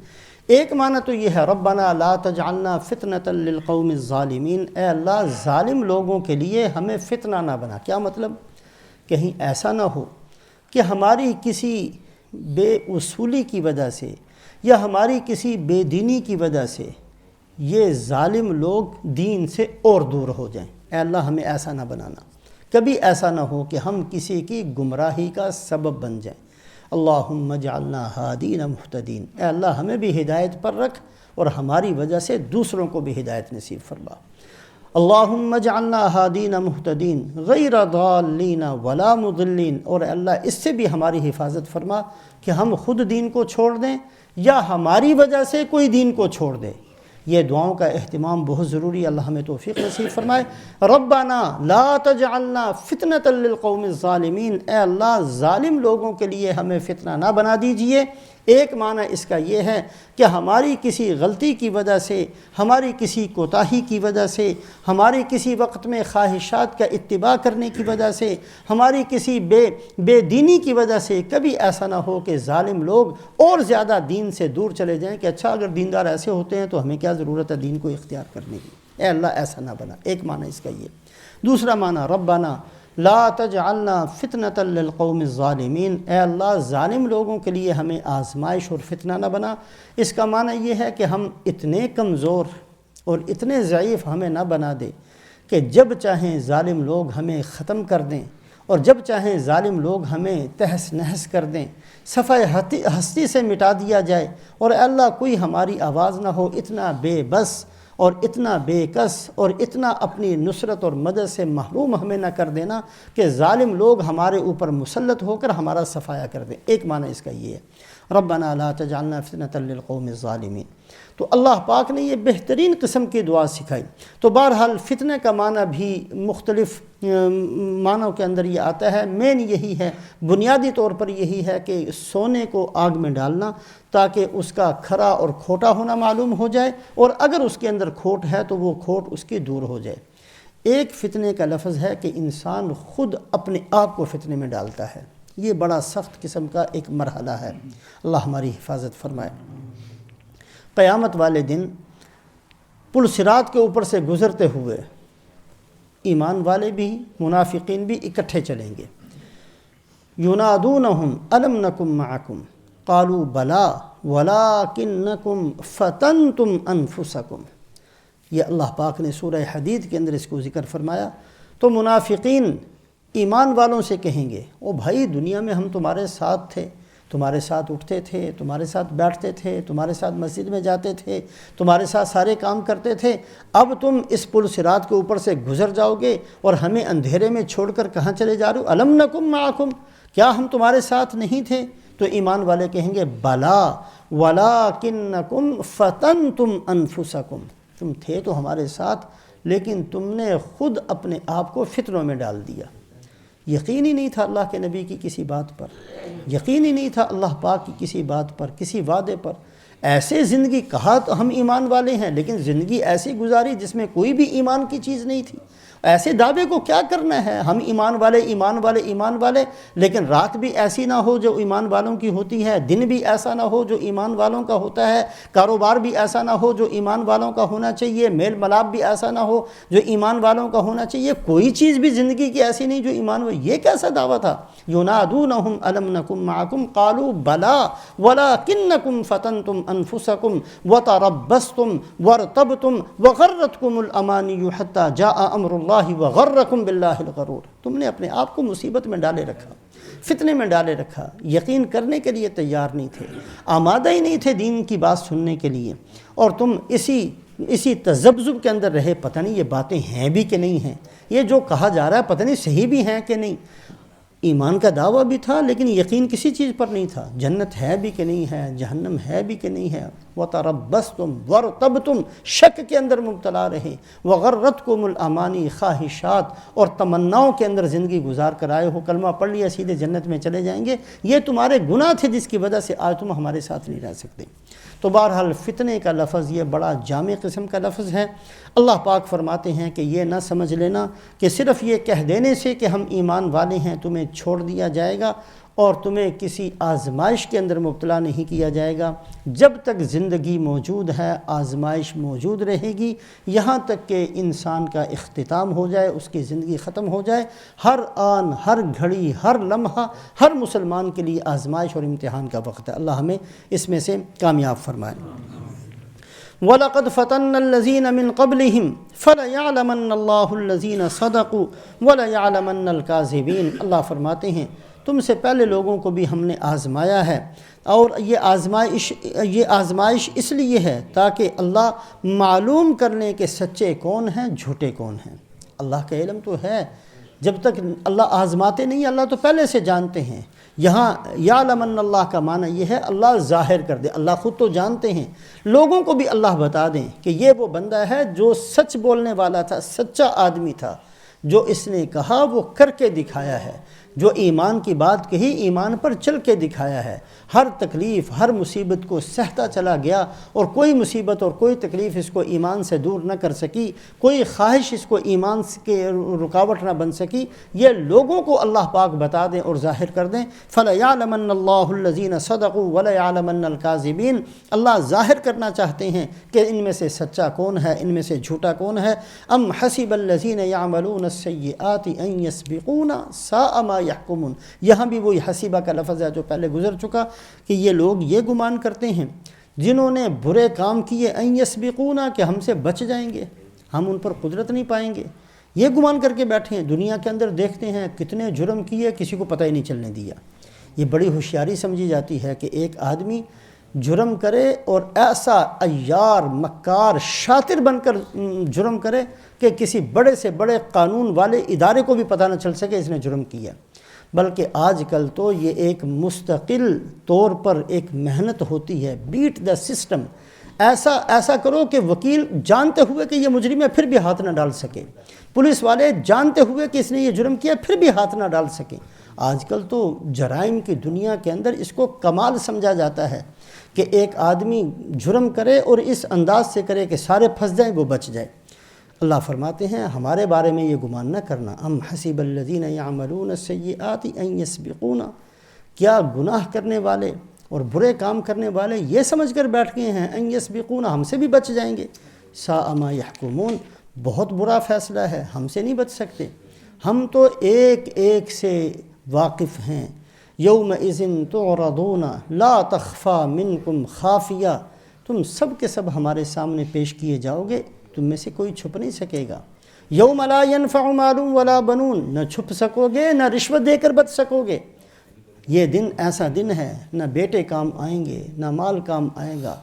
ایک معنی تو یہ ہے ربنا لا تجعلنا فتنة للقوم الظالمین، اے اللہ ظالم لوگوں کے لیے ہمیں فتنہ نہ بنا۔ کیا مطلب؟ کہیں ایسا نہ ہو کہ ہماری کسی بے اصولی کی وجہ سے یا ہماری کسی بے دینی کی وجہ سے یہ ظالم لوگ دین سے اور دور ہو جائیں، اے اللہ ہمیں ایسا نہ بنانا۔ کبھی ایسا نہ ہو کہ ہم کسی کی گمراہی کا سبب بن جائیں۔ اللہم اجعلنا ہادین مہتدین، اے اللہ ہمیں بھی ہدایت پر رکھ اور ہماری وجہ سے دوسروں کو بھی ہدایت نصیب فرما۔ اللہم اجعلنا ہادین مہتدین غیر ضالین ولا مضلین، اور اللہ اس سے بھی ہماری حفاظت فرما کہ ہم خود دین کو چھوڑ دیں یا ہماری وجہ سے کوئی دین کو چھوڑ دے۔ یہ دعاؤں کا اہتمام بہت ضروری ہے، اللہ ہمیں توفیق نصیب فرمائے۔ ربنا لا تجعلنا فتنة للقوم الظالمین، اے اللہ ظالم لوگوں کے لیے ہمیں فتنہ نہ بنا دیجئے۔ ایک معنی اس کا یہ ہے کہ ہماری کسی غلطی کی وجہ سے، ہماری کسی کوتاہی کی وجہ سے، ہماری کسی وقت میں خواہشات کا اتباع کرنے کی وجہ سے، ہماری کسی بے دینی کی وجہ سے کبھی ایسا نہ ہو کہ ظالم لوگ اور زیادہ دین سے دور چلے جائیں کہ اچھا اگر دیندار ایسے ہوتے ہیں تو ہمیں کیا ضرورت ہے دین کو اختیار کرنے کی۔ اے اللہ ایسا نہ بنا، ایک معنی اس کا یہ۔ دوسرا معنی ربنا لا تجعلنا فتنة للقوم الظالمین، اے اللہ ظالم لوگوں کے لیے ہمیں آزمائش اور فتنہ نہ بنا۔ اس کا معنی یہ ہے کہ ہم اتنے کمزور اور اتنے ضعیف ہمیں نہ بنا دے کہ جب چاہیں ظالم لوگ ہمیں ختم کر دیں، اور جب چاہیں ظالم لوگ ہمیں تہس نہس کر دیں، صفحہ ہستی سے مٹا دیا جائے، اور اے اللہ کوئی ہماری آواز نہ ہو۔ اتنا بے بس اور اتنا بے کس اور اتنا اپنی نصرت اور مدد سے محروم ہمیں نہ کر دینا کہ ظالم لوگ ہمارے اوپر مسلط ہو کر ہمارا صفایا کر دیں۔ ایک معنی اس کا یہ ہے ربنا لا تجعلنا فتنة للقوم الظالمین۔ تو اللہ پاک نے یہ بہترین قسم کی دعا سکھائی۔ تو بہرحال فتنہ کا معنی بھی مختلف معنوں کے اندر یہ آتا ہے، مین یہی ہے، بنیادی طور پر یہی ہے کہ سونے کو آگ میں ڈالنا تاکہ اس کا کھرا اور کھوٹا ہونا معلوم ہو جائے، اور اگر اس کے اندر کھوٹ ہے تو وہ کھوٹ اس کی دور ہو جائے۔ ایک فتنے کا لفظ ہے کہ انسان خود اپنے آپ کو فتنے میں ڈالتا ہے، یہ بڑا سخت قسم کا ایک مرحلہ ہے، اللہ ہماری حفاظت فرمائے۔ قیامت والے دن پل صراط کے اوپر سے گزرتے ہوئے ایمان والے بھی منافقین بھی اکٹھے چلیں گے۔ ینادونہم الم نکم معکم قالوا بلا ولکنکم فتنتم انفسکم، یہ اللہ پاک نے سورہ حدید کے اندر اس کو ذکر فرمایا۔ تو منافقین ایمان والوں سے کہیں گے او بھائی دنیا میں ہم تمہارے ساتھ تھے، تمہارے ساتھ اٹھتے تھے، تمہارے ساتھ بیٹھتے تھے، تمہارے ساتھ مسجد میں جاتے تھے، تمہارے ساتھ سارے کام کرتے تھے، اب تم اس پل صراط کے اوپر سے گزر جاؤ گے اور ہمیں اندھیرے میں چھوڑ کر کہاں چلے جا رہے ہو؟ الم نکم معکم، کیا ہم تمہارے ساتھ نہیں تھے؟ تو ایمان والے کہیں گے بلا ولکنکم فتنتم انفسکم، تم تھے تو ہمارے ساتھ لیکن تم نے خود اپنے آپ کو فتنوں میں ڈال دیا۔ یقین ہی نہیں تھا اللہ کے نبی کی کسی بات پر، یقین ہی نہیں تھا اللہ پاک کی کسی بات پر، کسی وعدے پر۔ ایسے زندگی کہا تو ہم ایمان والے ہیں لیکن زندگی ایسی گزاری جس میں کوئی بھی ایمان کی چیز نہیں تھی۔ ایسے دعوے کو کیا کرنا ہے؟ ہم ایمان والے ایمان والے ایمان والے، لیکن رات بھی ایسی نہ ہو جو ایمان والوں کی ہوتی ہے، دن بھی ایسا نہ ہو جو ایمان والوں کا ہوتا ہے، کاروبار بھی ایسا نہ ہو جو ایمان والوں کا ہونا چاہیے، میل ملاپ بھی ایسا نہ ہو جو ایمان والوں کا ہونا چاہیے، کوئی چیز بھی زندگی کی ایسی نہیں جو ایمان والے۔ یہ کیسا دعویٰ تھا؟ ینادونہم الم نکم معکم قالوا بلا ولکنکم فتنتم انفسکم وتربصتم وارتبتم وغرتکم الامانی حتی جاء امر اللہ وغرکم باللہ الغرور، تم نے اپنے آپ کو مصیبت میں ڈالے رکھا، فتنے میں ڈالے رکھا، یقین کرنے کے لیے تیار نہیں تھے، آمادہ ہی نہیں تھے دین کی بات سننے کے لیے، اور تم اسی تذبذب کے اندر رہے، پتہ نہیں یہ باتیں ہیں بھی کہ نہیں ہیں، یہ جو کہا جا رہا ہے پتہ نہیں صحیح بھی ہیں کہ نہیں۔ ایمان کا دعویٰ بھی تھا لیکن یقین کسی چیز پر نہیں تھا، جنت ہے بھی کہ نہیں ہے، جہنم ہے بھی کہ نہیں ہے۔ وَتَرَبَّصْتُمْ وَارْتَبْتُمْ، شک کے اندر مبتلا رہے، وَغَرَّتْكُمُ الْأَمَانِي، خواہشات اور تمناؤں کے اندر زندگی گزار کر آئے ہو، کلمہ پڑھ لیا سیدھے جنت میں چلے جائیں گے، یہ تمہارے گناہ تھے جس کی وجہ سے آج تم ہمارے ساتھ نہیں رہ سکتے۔ تو بہرحال فتنے کا لفظ یہ بڑا جامع قسم کا لفظ ہے۔ اللہ پاک فرماتے ہیں کہ یہ نہ سمجھ لینا کہ صرف یہ کہہ دینے سے کہ ہم ایمان والے ہیں تمہیں چھوڑ دیا جائے گا اور تمہیں کسی آزمائش کے اندر مبتلا نہیں کیا جائے گا۔ جب تک زندگی موجود ہے آزمائش موجود رہے گی، یہاں تک کہ انسان کا اختتام ہو جائے، اس کی زندگی ختم ہو جائے۔ ہر آن، ہر گھڑی، ہر لمحہ ہر مسلمان کے لیے آزمائش اور امتحان کا وقت ہے۔ اللہ ہمیں اس میں سے کامیاب فرمائے۔ وَلَقَدْ فَتَنَّا الَّذِينَ مِن قَبْلِهِمْ فَلَيَعْلَمَنَّ اللَّهُ الَّذِينَ صَدَقُوا وَلَيَعْلَمَنَّ الْكَاذِبِينَ۔ اللہ فرماتے ہیں تم سے پہلے لوگوں کو بھی ہم نے آزمایا ہے، اور یہ آزمائش اس لیے ہے تاکہ اللہ معلوم کر لیں کہ سچے کون ہیں جھوٹے کون ہیں۔ اللہ کا علم تو ہے، جب تک اللہ آزماتے نہیں اللہ تو پہلے سے جانتے ہیں۔ یہاں یعلمن اللہ کا معنی یہ ہے اللہ ظاہر کر دے، اللہ خود تو جانتے ہیں، لوگوں کو بھی اللہ بتا دیں کہ یہ وہ بندہ ہے جو سچ بولنے والا تھا، سچا آدمی تھا، جو اس نے کہا وہ کر کے دکھایا ہے، جو ایمان کی بات کہی ایمان پر چل کے دکھایا ہے، ہر تکلیف ہر مصیبت کو سہتا چلا گیا، اور کوئی مصیبت اور کوئی تکلیف اس کو ایمان سے دور نہ کر سکی، کوئی خواہش اس کو ایمان کے رکاوٹ نہ بن سکی۔ یہ لوگوں کو اللہ پاک بتا دیں اور ظاہر کر دیں۔ فَلَيَعْلَمَنَّ اللَّهُ الَّذِينَ صَدَقُوا وَلَيَعْلَمَنَّ الْكَاذِبِينَ، اللہ ظاہر کرنا چاہتے ہیں کہ ان میں سے سچا کون ہے، ان میں سے جھوٹا کون ہے۔ ام حسب الذین یعملون السیئات ان یسبقونا ساء ما یحکمون، یہاں بھی وہی حسیبہ کا لفظ ہے جو پہلے گزر چکا، کہ یہ لوگ یہ گمان کرتے ہیں جنہوں نے برے کام کیے ان یسبقونا، کہ ہم سے بچ جائیں گے، ہم ان پر قدرت نہیں پائیں گے، یہ گمان کر کے بیٹھے ہیں۔ دنیا کے اندر دیکھتے ہیں کتنے جرم کیے، کسی کو پتہ ہی نہیں چلنے دیا۔ یہ بڑی ہوشیاری سمجھی جاتی ہے کہ ایک آدمی جرم کرے اور ایسا عیار مکار شاطر بن کر جرم کرے کہ کسی بڑے سے بڑے قانون والے ادارے کو بھی پتہ نہ چل سکے اس نے جرم کیا۔ بلکہ آج کل تو یہ ایک مستقل طور پر ایک محنت ہوتی ہے، بیٹ دا سسٹم، ایسا کرو کہ وکیل جانتے ہوئے کہ یہ مجرم ہے پھر بھی ہاتھ نہ ڈال سکے، پولیس والے جانتے ہوئے کہ اس نے یہ جرم کیا پھر بھی ہاتھ نہ ڈال سکے۔ آج کل تو جرائم کی دنیا کے اندر اس کو کمال سمجھا جاتا ہے کہ ایک آدمی جرم کرے اور اس انداز سے کرے کہ سارے پھنس جائیں وہ بچ جائے۔ اللہ فرماتے ہیں ہمارے بارے میں یہ گمان نہ کرنا، ام حسب الذین یعملون السیئات ان یسبقونا، کیا گناہ کرنے والے اور برے کام کرنے والے یہ سمجھ کر بیٹھ گئے ہیں ان یسبقونا، ہم سے بھی بچ جائیں گے۔ ساء ما یحکمون، بہت برا فیصلہ ہے، ہم سے نہیں بچ سکتے، ہم تو ایک ایک سے واقف ہیں۔ یومئذ تعرضون لا تخفی منکم خافیہ، تم سب کے سب ہمارے سامنے پیش کیے جاؤ گے، تم میں سے کوئی چھپ نہیں سکے گا۔ یوم لا ینفع مال ولا بنون، نہ چھپ سکو گے نہ رشوت دے کر بچ سکو گے۔ یہ دن ایسا دن ہے، نہ بیٹے کام آئیں گے نہ مال کام آئے گا،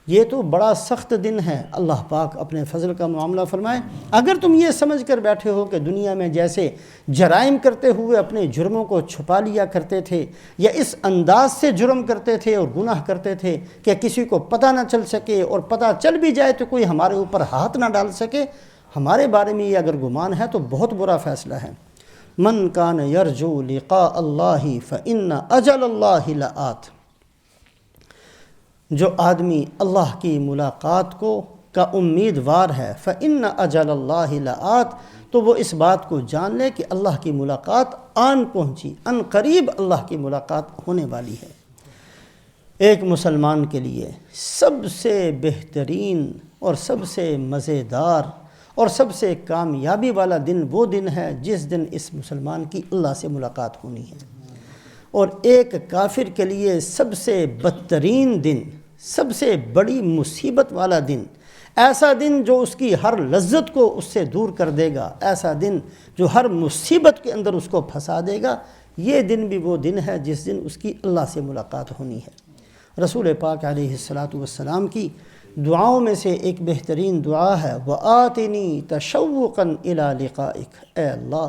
یہ تو بڑا سخت دن ہے۔ اللہ پاک اپنے فضل کا معاملہ فرمائے، اگر تم یہ سمجھ کر بیٹھے ہو کہ دنیا میں جیسے جرائم کرتے ہوئے اپنے جرموں کو چھپا لیا کرتے تھے، یا اس انداز سے جرم کرتے تھے اور گناہ کرتے تھے کہ کسی کو پتہ نہ چل سکے، اور پتہ چل بھی جائے تو کوئی ہمارے اوپر ہاتھ نہ ڈال سکے، ہمارے بارے میں یہ اگر گمان ہے تو بہت برا فیصلہ ہے۔ من کان یرجو لقاء اللہ فإن اجل اللہ لآت، جو آدمی اللہ کی ملاقات کا امیدوار ہے، فإن اجل اللہ لآت، تو وہ اس بات کو جان لے کہ اللہ کی ملاقات آن پہنچی، ان قریب اللہ کی ملاقات ہونے والی ہے۔ ایک مسلمان کے لیے سب سے بہترین اور سب سے مزیدار اور سب سے کامیابی والا دن وہ دن ہے جس دن اس مسلمان کی اللہ سے ملاقات ہونی ہے، اور ایک کافر کے لیے سب سے بدترین دن، سب سے بڑی مصیبت والا دن، ایسا دن جو اس کی ہر لذت کو اس سے دور کر دے گا، ایسا دن جو ہر مصیبت کے اندر اس کو پھنسا دے گا، یہ دن بھی وہ دن ہے جس دن اس کی اللہ سے ملاقات ہونی ہے۔ رسول پاک علیہ السلام کی دعاؤں میں سے ایک بہترین دعا ہے، وَآتِنِي تَشَوُّقًا إِلَىٰ لِقَائِكَ، اے اللہ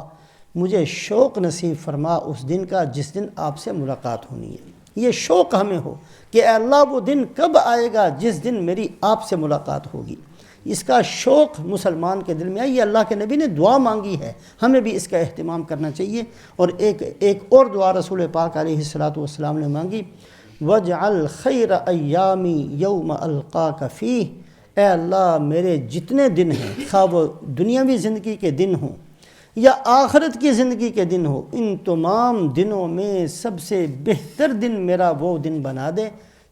مجھے شوق نصیب فرما اس دن کا جس دن آپ سے ملاقات ہونی ہے۔ یہ شوق ہمیں ہو کہ اے اللہ وہ دن کب آئے گا جس دن میری آپ سے ملاقات ہوگی، اس کا شوق مسلمان کے دل میں ہے۔ یہ اللہ کے نبی نے دعا مانگی ہے، ہمیں بھی اس کا اہتمام کرنا چاہیے۔ اور ایک اور دعا رسول پاک علیہ السلام نے مانگی، وَاجْعَلْ خَيْرَ أَيَّامِي يَوْمَ أَلْقَاكَ فِيهِ، اے اللہ میرے جتنے دن ہیں، خواہ وہ دنیاوی زندگی کے دن ہوں یا آخرت کی زندگی کے دن ہو، ان تمام دنوں میں سب سے بہتر دن میرا وہ دن بنا دے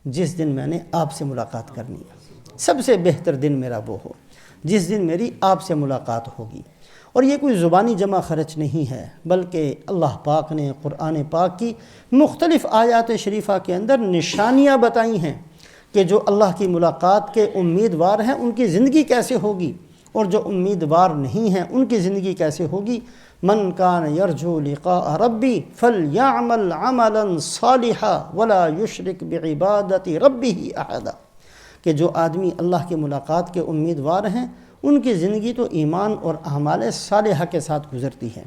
جس دن میں نے آپ سے ملاقات کرنی ہے۔ سب سے بہتر دن میرا وہ ہو جس دن میری آپ سے ملاقات ہوگی۔ اور یہ کوئی زبانی جمع خرچ نہیں ہے، بلکہ اللہ پاک نے قرآن پاک کی مختلف آیات شریفہ کے اندر نشانیاں بتائی ہیں کہ جو اللہ کی ملاقات کے امیدوار ہیں ان کی زندگی کیسے ہوگی، اور جو امیدوار نہیں ہیں ان کی زندگی کیسے ہوگی۔ من کان یرجو لقاء ربی فلیعمل عملا صالحا ولا یشرک بعبادت ربہ احدا، کہ جو آدمی اللہ کی ملاقات کے امیدوار ہیں ان کی زندگی تو ایمان اور اعمال صالحہ کے ساتھ گزرتی ہے،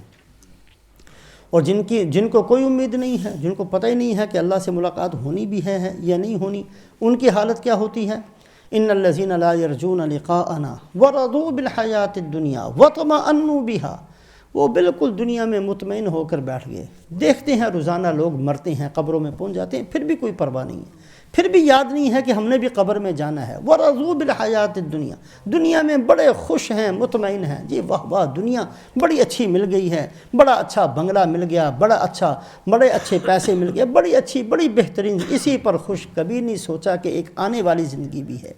اور جن کو کوئی امید نہیں ہے، جن کو پتہ ہی نہیں ہے کہ اللہ سے ملاقات ہونی بھی ہے یا نہیں ہونی، ان کی حالت کیا ہوتی ہے؟ ان الذین لا یرجون لقاءنا ورضوا بالحیات الدنیا وطمأنوا بها، وہ بالکل دنیا میں مطمئن ہو کر بیٹھ گئے، دیکھتے ہیں روزانہ لوگ مرتے ہیں، قبروں میں پہنچ جاتے ہیں، پھر بھی کوئی پرواہ نہیں ہے، پھر بھی یاد نہیں ہے کہ ہم نے بھی قبر میں جانا ہے۔ ورضوا بالحیات الدنیا، دنیا میں بڑے خوش ہیں، مطمئن ہیں، جی واہ واہ دنیا بڑی اچھی مل گئی ہے، بڑا اچھا بنگلہ مل گیا، بڑے اچھے پیسے مل گئے، بڑی اچھی بڑی بہترین، اسی پر خوش، کبھی نہیں سوچا کہ ایک آنے والی زندگی بھی ہے،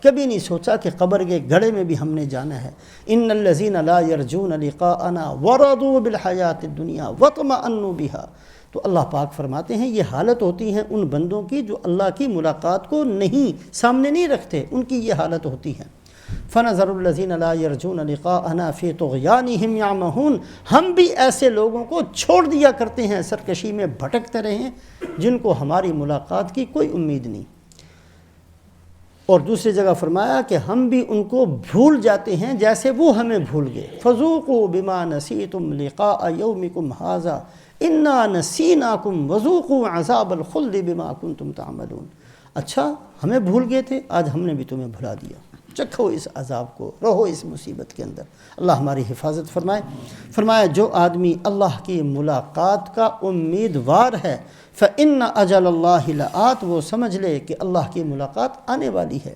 کبھی نہیں سوچا کہ قبر کے گڑھے میں بھی ہم نے جانا ہے۔ ان الذین لا یرجون لقاءنا ورضوا بالحیات الدنیا وطمأنوا بها، تو اللہ پاک فرماتے ہیں یہ حالت ہوتی ہے ان بندوں کی جو اللہ کی ملاقات کو سامنے نہیں رکھتے، ان کی یہ حالت ہوتی ہے۔ فَنَذَرُ الَّذِينَ لَا يَرْجُونَ لِقَاءَنَا فِي طُغْيَانِهِمْ يَعْمَهُونَ، ہم بھی ایسے لوگوں کو چھوڑ دیا کرتے ہیں، سرکشی میں بھٹکتے رہے جن کو ہماری ملاقات کی کوئی امید نہیں۔ اور دوسری جگہ فرمایا کہ ہم بھی ان کو بھول جاتے ہیں جیسے وہ ہمیں بھول گئے۔ فَذُوقُوا بِمَا نَسِيتُمْ لِقَاءَ يَوْمِكُمْ هَذَا اِنَّا نَسِينَاكُمْ وَذُوقُوا عَذَابَ الْخُلْدِ بِمَا كُنْتُمْ تَعْمَلُونَ، اچھا ہمیں بھول گئے تھے، آج ہم نے بھی تمہیں بھلا دیا، چکھو اس عذاب کو، رہو اس مصیبت کے اندر۔ اللہ ہماری حفاظت فرمائے۔ فرمایا جو آدمی اللہ کی ملاقات کا امیدوار ہے فَإِنَّ أَجَلَ اللَّهِ لَآتٍ، وہ سمجھ لے کہ اللہ کی ملاقات آنے والی ہے۔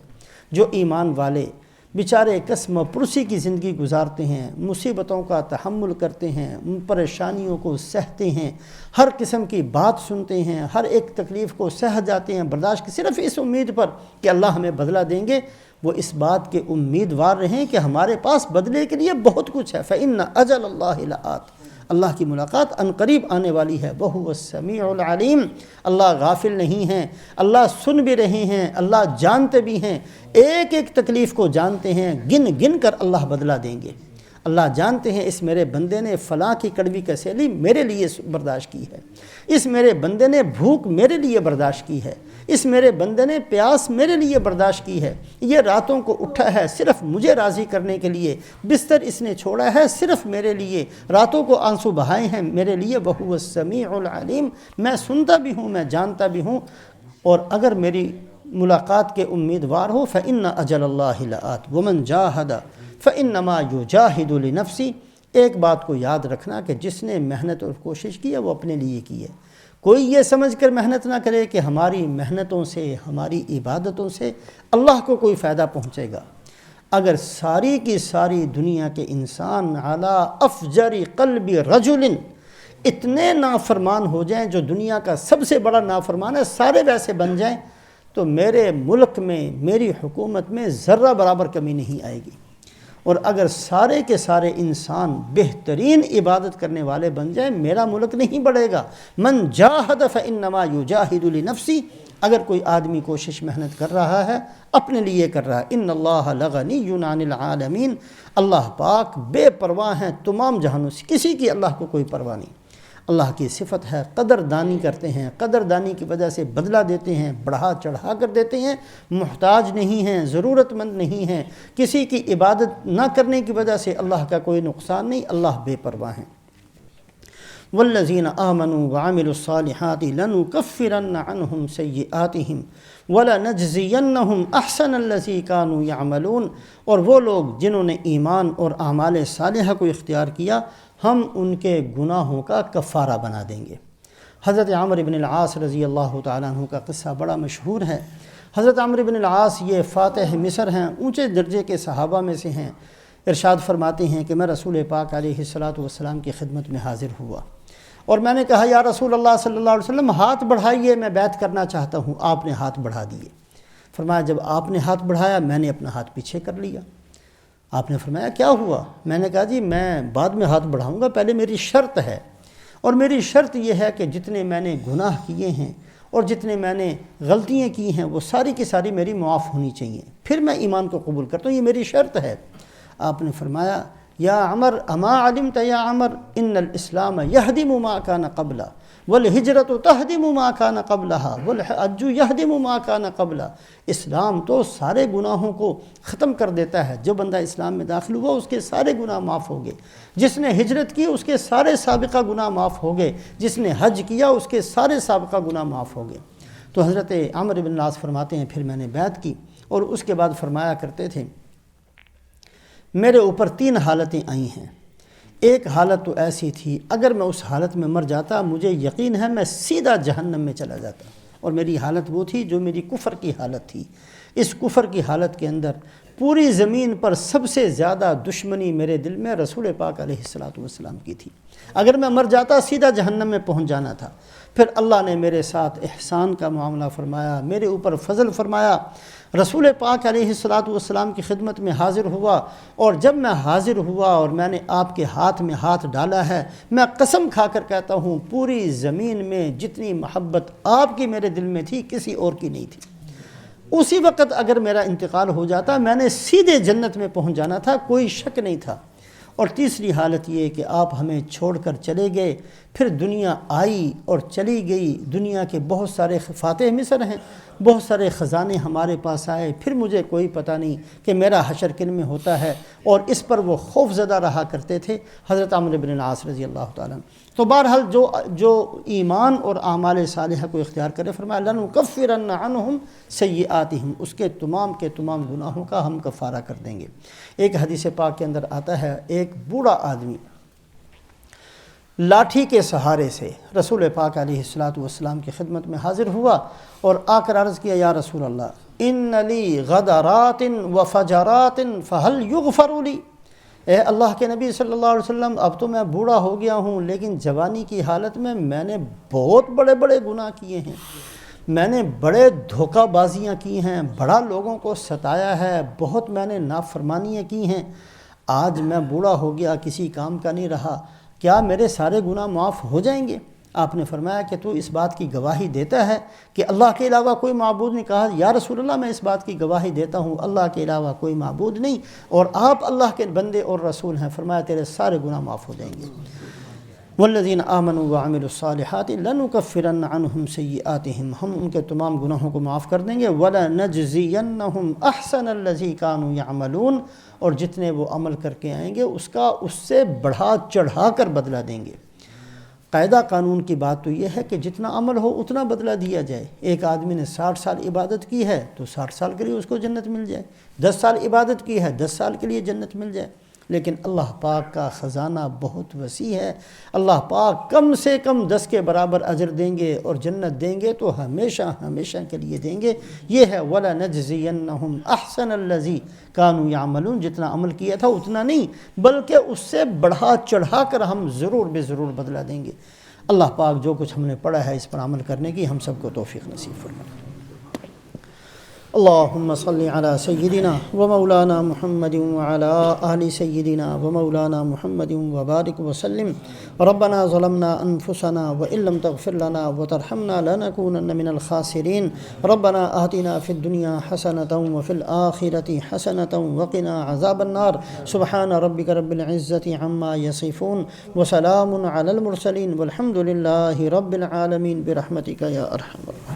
جو ایمان والے بیچارے قسم پرسی کی زندگی گزارتے ہیں، مصیبتوں کا تحمل کرتے ہیں، پریشانیوں کو سہتے ہیں، ہر قسم کی بات سنتے ہیں، ہر ایک تکلیف کو سہ جاتے ہیں، برداشت صرف اس امید پر کہ اللہ ہمیں بدلہ دیں گے، وہ اس بات کے امیدوار رہیں کہ ہمارے پاس بدلے کے لیے بہت کچھ ہے۔ فَإِنَّ أَجَلَ اللَّهِ لَآتٍ، اللہ کی ملاقات عنقریب آنے والی ہے۔ وَهُوَ السَّمِيعُ الْعَلِيمُ، اللہ غافل نہیں ہیں، اللہ سن بھی رہے ہیں، اللہ جانتے بھی ہیں، ایک ایک تکلیف کو جانتے ہیں، گن گن کر اللہ بدلہ دیں گے۔ اللہ جانتے ہیں اس میرے بندے نے فلاں کی کڑوی کسیلی میرے لیے برداشت کی ہے، اس میرے بندے نے بھوک میرے لیے برداشت کی ہے، اس میرے بندے نے پیاس میرے لیے برداشت کی ہے، یہ راتوں کو اٹھا ہے صرف مجھے راضی کرنے کے لیے، بستر اس نے چھوڑا ہے صرف میرے لیے، راتوں کو آنسو بہائے ہیں میرے لیے۔ وَهُوَ السَّمِيعُ الْعَلِيمُ، میں سنتا بھی ہوں، میں جانتا بھی ہوں، اور اگر میری ملاقات کے امیدوار ہو فَإِنَّ أَجَلَ اللَّهِ لَآتٍ وَمَنْ جَاهَدَ فَإِنَّمَا يُجَاهِدُ لِنَفْسِهِ، ایک بات کو یاد رکھنا کہ جس نے محنت اور کوشش کی ہے وہ اپنے لیے کی ہے، کوئی یہ سمجھ کر محنت نہ کرے کہ ہماری محنتوں سے، ہماری عبادتوں سے اللہ کو کوئی فائدہ پہنچے گا۔ اگر ساری کی ساری دنیا کے انسان علی افجر قلب رجل اتنے نافرمان ہو جائیں، جو دنیا کا سب سے بڑا نافرمان ہے، سارے ویسے بن جائیں، تو میرے ملک میں، میری حکومت میں ذرہ برابر کمی نہیں آئے گی۔ اور اگر سارے کے سارے انسان بہترین عبادت کرنے والے بن جائیں، میرا ملک نہیں بڑھے گا۔ من جاہد فإنما یجاہد لنفسی، اگر کوئی آدمی کوشش محنت کر رہا ہے اپنے لیے کر رہا ہے۔ ان اللہ لغنی عن العالمین، اللہ پاک بے پرواہ ہیں تمام جہانوں سے، کسی کی اللہ کو کوئی پرواہ نہیں۔ اللہ کی صفت ہے قدردانی کرتے ہیں، قدردانی کی وجہ سے بدلہ دیتے ہیں، بڑھا چڑھا کر دیتے ہیں، محتاج نہیں ہیں، ضرورت مند نہیں ہیں، کسی کی عبادت نہ کرنے کی وجہ سے اللہ کا کوئی نقصان نہیں، اللہ بے پرواہ ہیں۔ والذین آمنوا وعملوا الصالحات لنکفرن عنہم سیئاتہم ولنجزینہم احسن الذی کانوا یعملون، اور وہ لوگ جنہوں نے ایمان اور اعمال صالحہ کو اختیار کیا، ہم ان کے گناہوں کا کفارہ بنا دیں گے۔ حضرت عمرو بن العاص رضی اللہ تعالیٰ عنہ کا قصہ بڑا مشہور ہے۔ حضرت عمرو بن العاص یہ فاتح مصر ہیں، اونچے درجے کے صحابہ میں سے ہیں۔ ارشاد فرماتے ہیں کہ میں رسول پاک علیہ الصلاۃ کی خدمت میں حاضر ہوا اور میں نے کہا یا رسول اللہ صلی اللہ علیہ وسلم ہاتھ بڑھائیے، میں بیعت کرنا چاہتا ہوں۔ آپ نے ہاتھ بڑھا دیے۔ فرمایا جب آپ نے ہاتھ بڑھایا میں نے اپنا ہاتھ پیچھے کر لیا۔ آپ نے فرمایا کیا ہوا؟ میں نے کہا جی میں بعد میں ہاتھ بڑھاؤں گا، پہلے میری شرط ہے، اور میری شرط یہ ہے کہ جتنے میں نے گناہ کیے ہیں اور جتنے میں نے غلطیاں کی ہیں وہ ساری کی ساری میری معاف ہونی چاہیے، پھر میں ایمان کو قبول کرتا ہوں، یہ میری شرط ہے۔ آپ نے فرمایا یا عمر اما علمت یا عمر ان الاسلام یہدم ما کان قبلہ والہجرت تہدم ما کان قبلہا والحج یہدم ما کان قبلہ. اسلام تو سارے گناہوں کو ختم کر دیتا ہے. جو بندہ اسلام میں داخل ہوا اس کے سارے گناہ معاف ہو گئے. جس نے ہجرت کی اس کے سارے سابقہ گناہ معاف ہو گئے. جس نے حج کیا اس کے سارے سابقہ گناہ معاف ہو گئے. تو حضرت عمرو بن العاص فرماتے ہیں پھر میں نے بیعت کی اور اس کے بعد فرمایا کرتے تھے میرے اوپر 3 حالتیں آئی ہیں. ایک حالت تو ایسی تھی اگر میں اس حالت میں مر جاتا مجھے یقین ہے میں سیدھا جہنم میں چلا جاتا. اور میری حالت وہ تھی جو میری کفر کی حالت تھی. اس کفر کی حالت کے اندر پوری زمین پر سب سے زیادہ دشمنی میرے دل میں رسول پاک علیہ الصلوۃ والسلام کی تھی. اگر میں مر جاتا سیدھا جہنم میں پہنچ جانا تھا. پھر اللہ نے میرے ساتھ احسان کا معاملہ فرمایا, میرے اوپر فضل فرمایا. رسول پاک علیہ الصلوۃ والسلام کی خدمت میں حاضر ہوا, اور جب میں حاضر ہوا اور میں نے آپ کے ہاتھ میں ہاتھ ڈالا ہے, میں قسم کھا کر کہتا ہوں پوری زمین میں جتنی محبت آپ کی میرے دل میں تھی کسی اور کی نہیں تھی. اسی وقت اگر میرا انتقال ہو جاتا میں نے سیدھے جنت میں پہنچ جانا تھا, کوئی شک نہیں تھا. اور تیسری حالت یہ کہ آپ ہمیں چھوڑ کر چلے گئے, پھر دنیا آئی اور چلی گئی. دنیا کے بہت سارے فاتح مصر ہیں, بہت سارے خزانے ہمارے پاس آئے, پھر مجھے کوئی پتہ نہیں کہ میرا حشر کن میں ہوتا ہے. اور اس پر وہ خوف زدہ رہا کرتے تھے حضرت عمرو بن العاص رضی اللہ تعالیٰ. تو بہرحال جو ایمان اور اعمال صالحہ کو اختیار کرے, فرمایا لنکفرن عنہم سیئاتہم, اس کے تمام گناہوں کا ہم کفارہ کر دیں گے. ایک حدیث پاک کے اندر آتا ہے ایک بوڑھا آدمی لاٹھی کے سہارے سے رسول پاک علیہ الصلوۃ والسلام کی خدمت میں حاضر ہوا اور آ کر عرض کیا یا رسول اللہ ان لی غدرات و فجرات فہل یغفر لی. اے اللہ کے نبی صلی اللہ علیہ وسلم, اب تو میں بوڑھا ہو گیا ہوں لیکن جوانی کی حالت میں نے بہت بڑے بڑے گناہ کیے ہیں, میں نے بڑے دھوکہ بازیاں کی ہیں, بڑا لوگوں کو ستایا ہے, بہت میں نے نافرمانیاں کی ہیں. آج میں بوڑھا ہو گیا کسی کام کا نہیں رہا, کیا میرے سارے گناہ معاف ہو جائیں گے؟ آپ نے فرمایا کہ تو اس بات کی گواہی دیتا ہے کہ اللہ کے علاوہ کوئی معبود نہیں. کہا یا رسول اللہ میں اس بات کی گواہی دیتا ہوں اللہ کے علاوہ کوئی معبود نہیں اور آپ اللہ کے بندے اور رسول ہیں. فرمایا تیرے سارے گناہ معاف ہو جائیں گے. والذین آمنوا وعملوا الصالحات لنکفرن عنہم سیئاتہم, ہم ان کے تمام گناہوں کو معاف کر دیں گے. ولنجزینہم احسن الذی کانوا یعملون, اور جتنے وہ عمل کر کے آئیں گے اس کا اس سے بڑھا چڑھا کر بدلہ دیں گے. قاعدہ قانون کی بات تو یہ ہے کہ جتنا عمل ہو اتنا بدلہ دیا جائے. ایک آدمی نے 60 سال عبادت کی ہے تو 60 سال کے لیے اس کو جنت مل جائے, 10 سال عبادت کی ہے 10 سال کے لیے جنت مل جائے. لیکن اللہ پاک کا خزانہ بہت وسیع ہے. اللہ پاک کم سے کم 10 کے برابر اجر دیں گے اور جنت دیں گے تو ہمیشہ کے لیے دیں گے. یہ ہے وَلَنَجْزِيَنَّهُمْ أَحْسَنَ الَّذِي كَانُوا يَعْمَلُونَ, جتنا عمل کیا تھا اتنا نہیں بلکہ اس سے بڑھا چڑھا کر ہم ضرور بے ضرور بدلہ دیں گے. اللہ پاک جو کچھ ہم نے پڑھا ہے اس پر عمل کرنے کی ہم سب کو توفیق نصیب فرمائے. اللهم صل على سيدنا ومولانا محمد وعلى آل سيدنا ومولانا محمد وبارك وسلم. ربنا ظلمنا أنفسنا وإن لم تغفر لنا وترحمنا لنكونن من الخاسرين. ربنا آتنا في الدنيا حسنة وفي الآخرة حسنة وقنا عذاب النار. سبحان ربك رب العزة عما يصفون وسلام على المرسلين والحمد لله رب العالمين برحمتك يا أرحم الراحمين.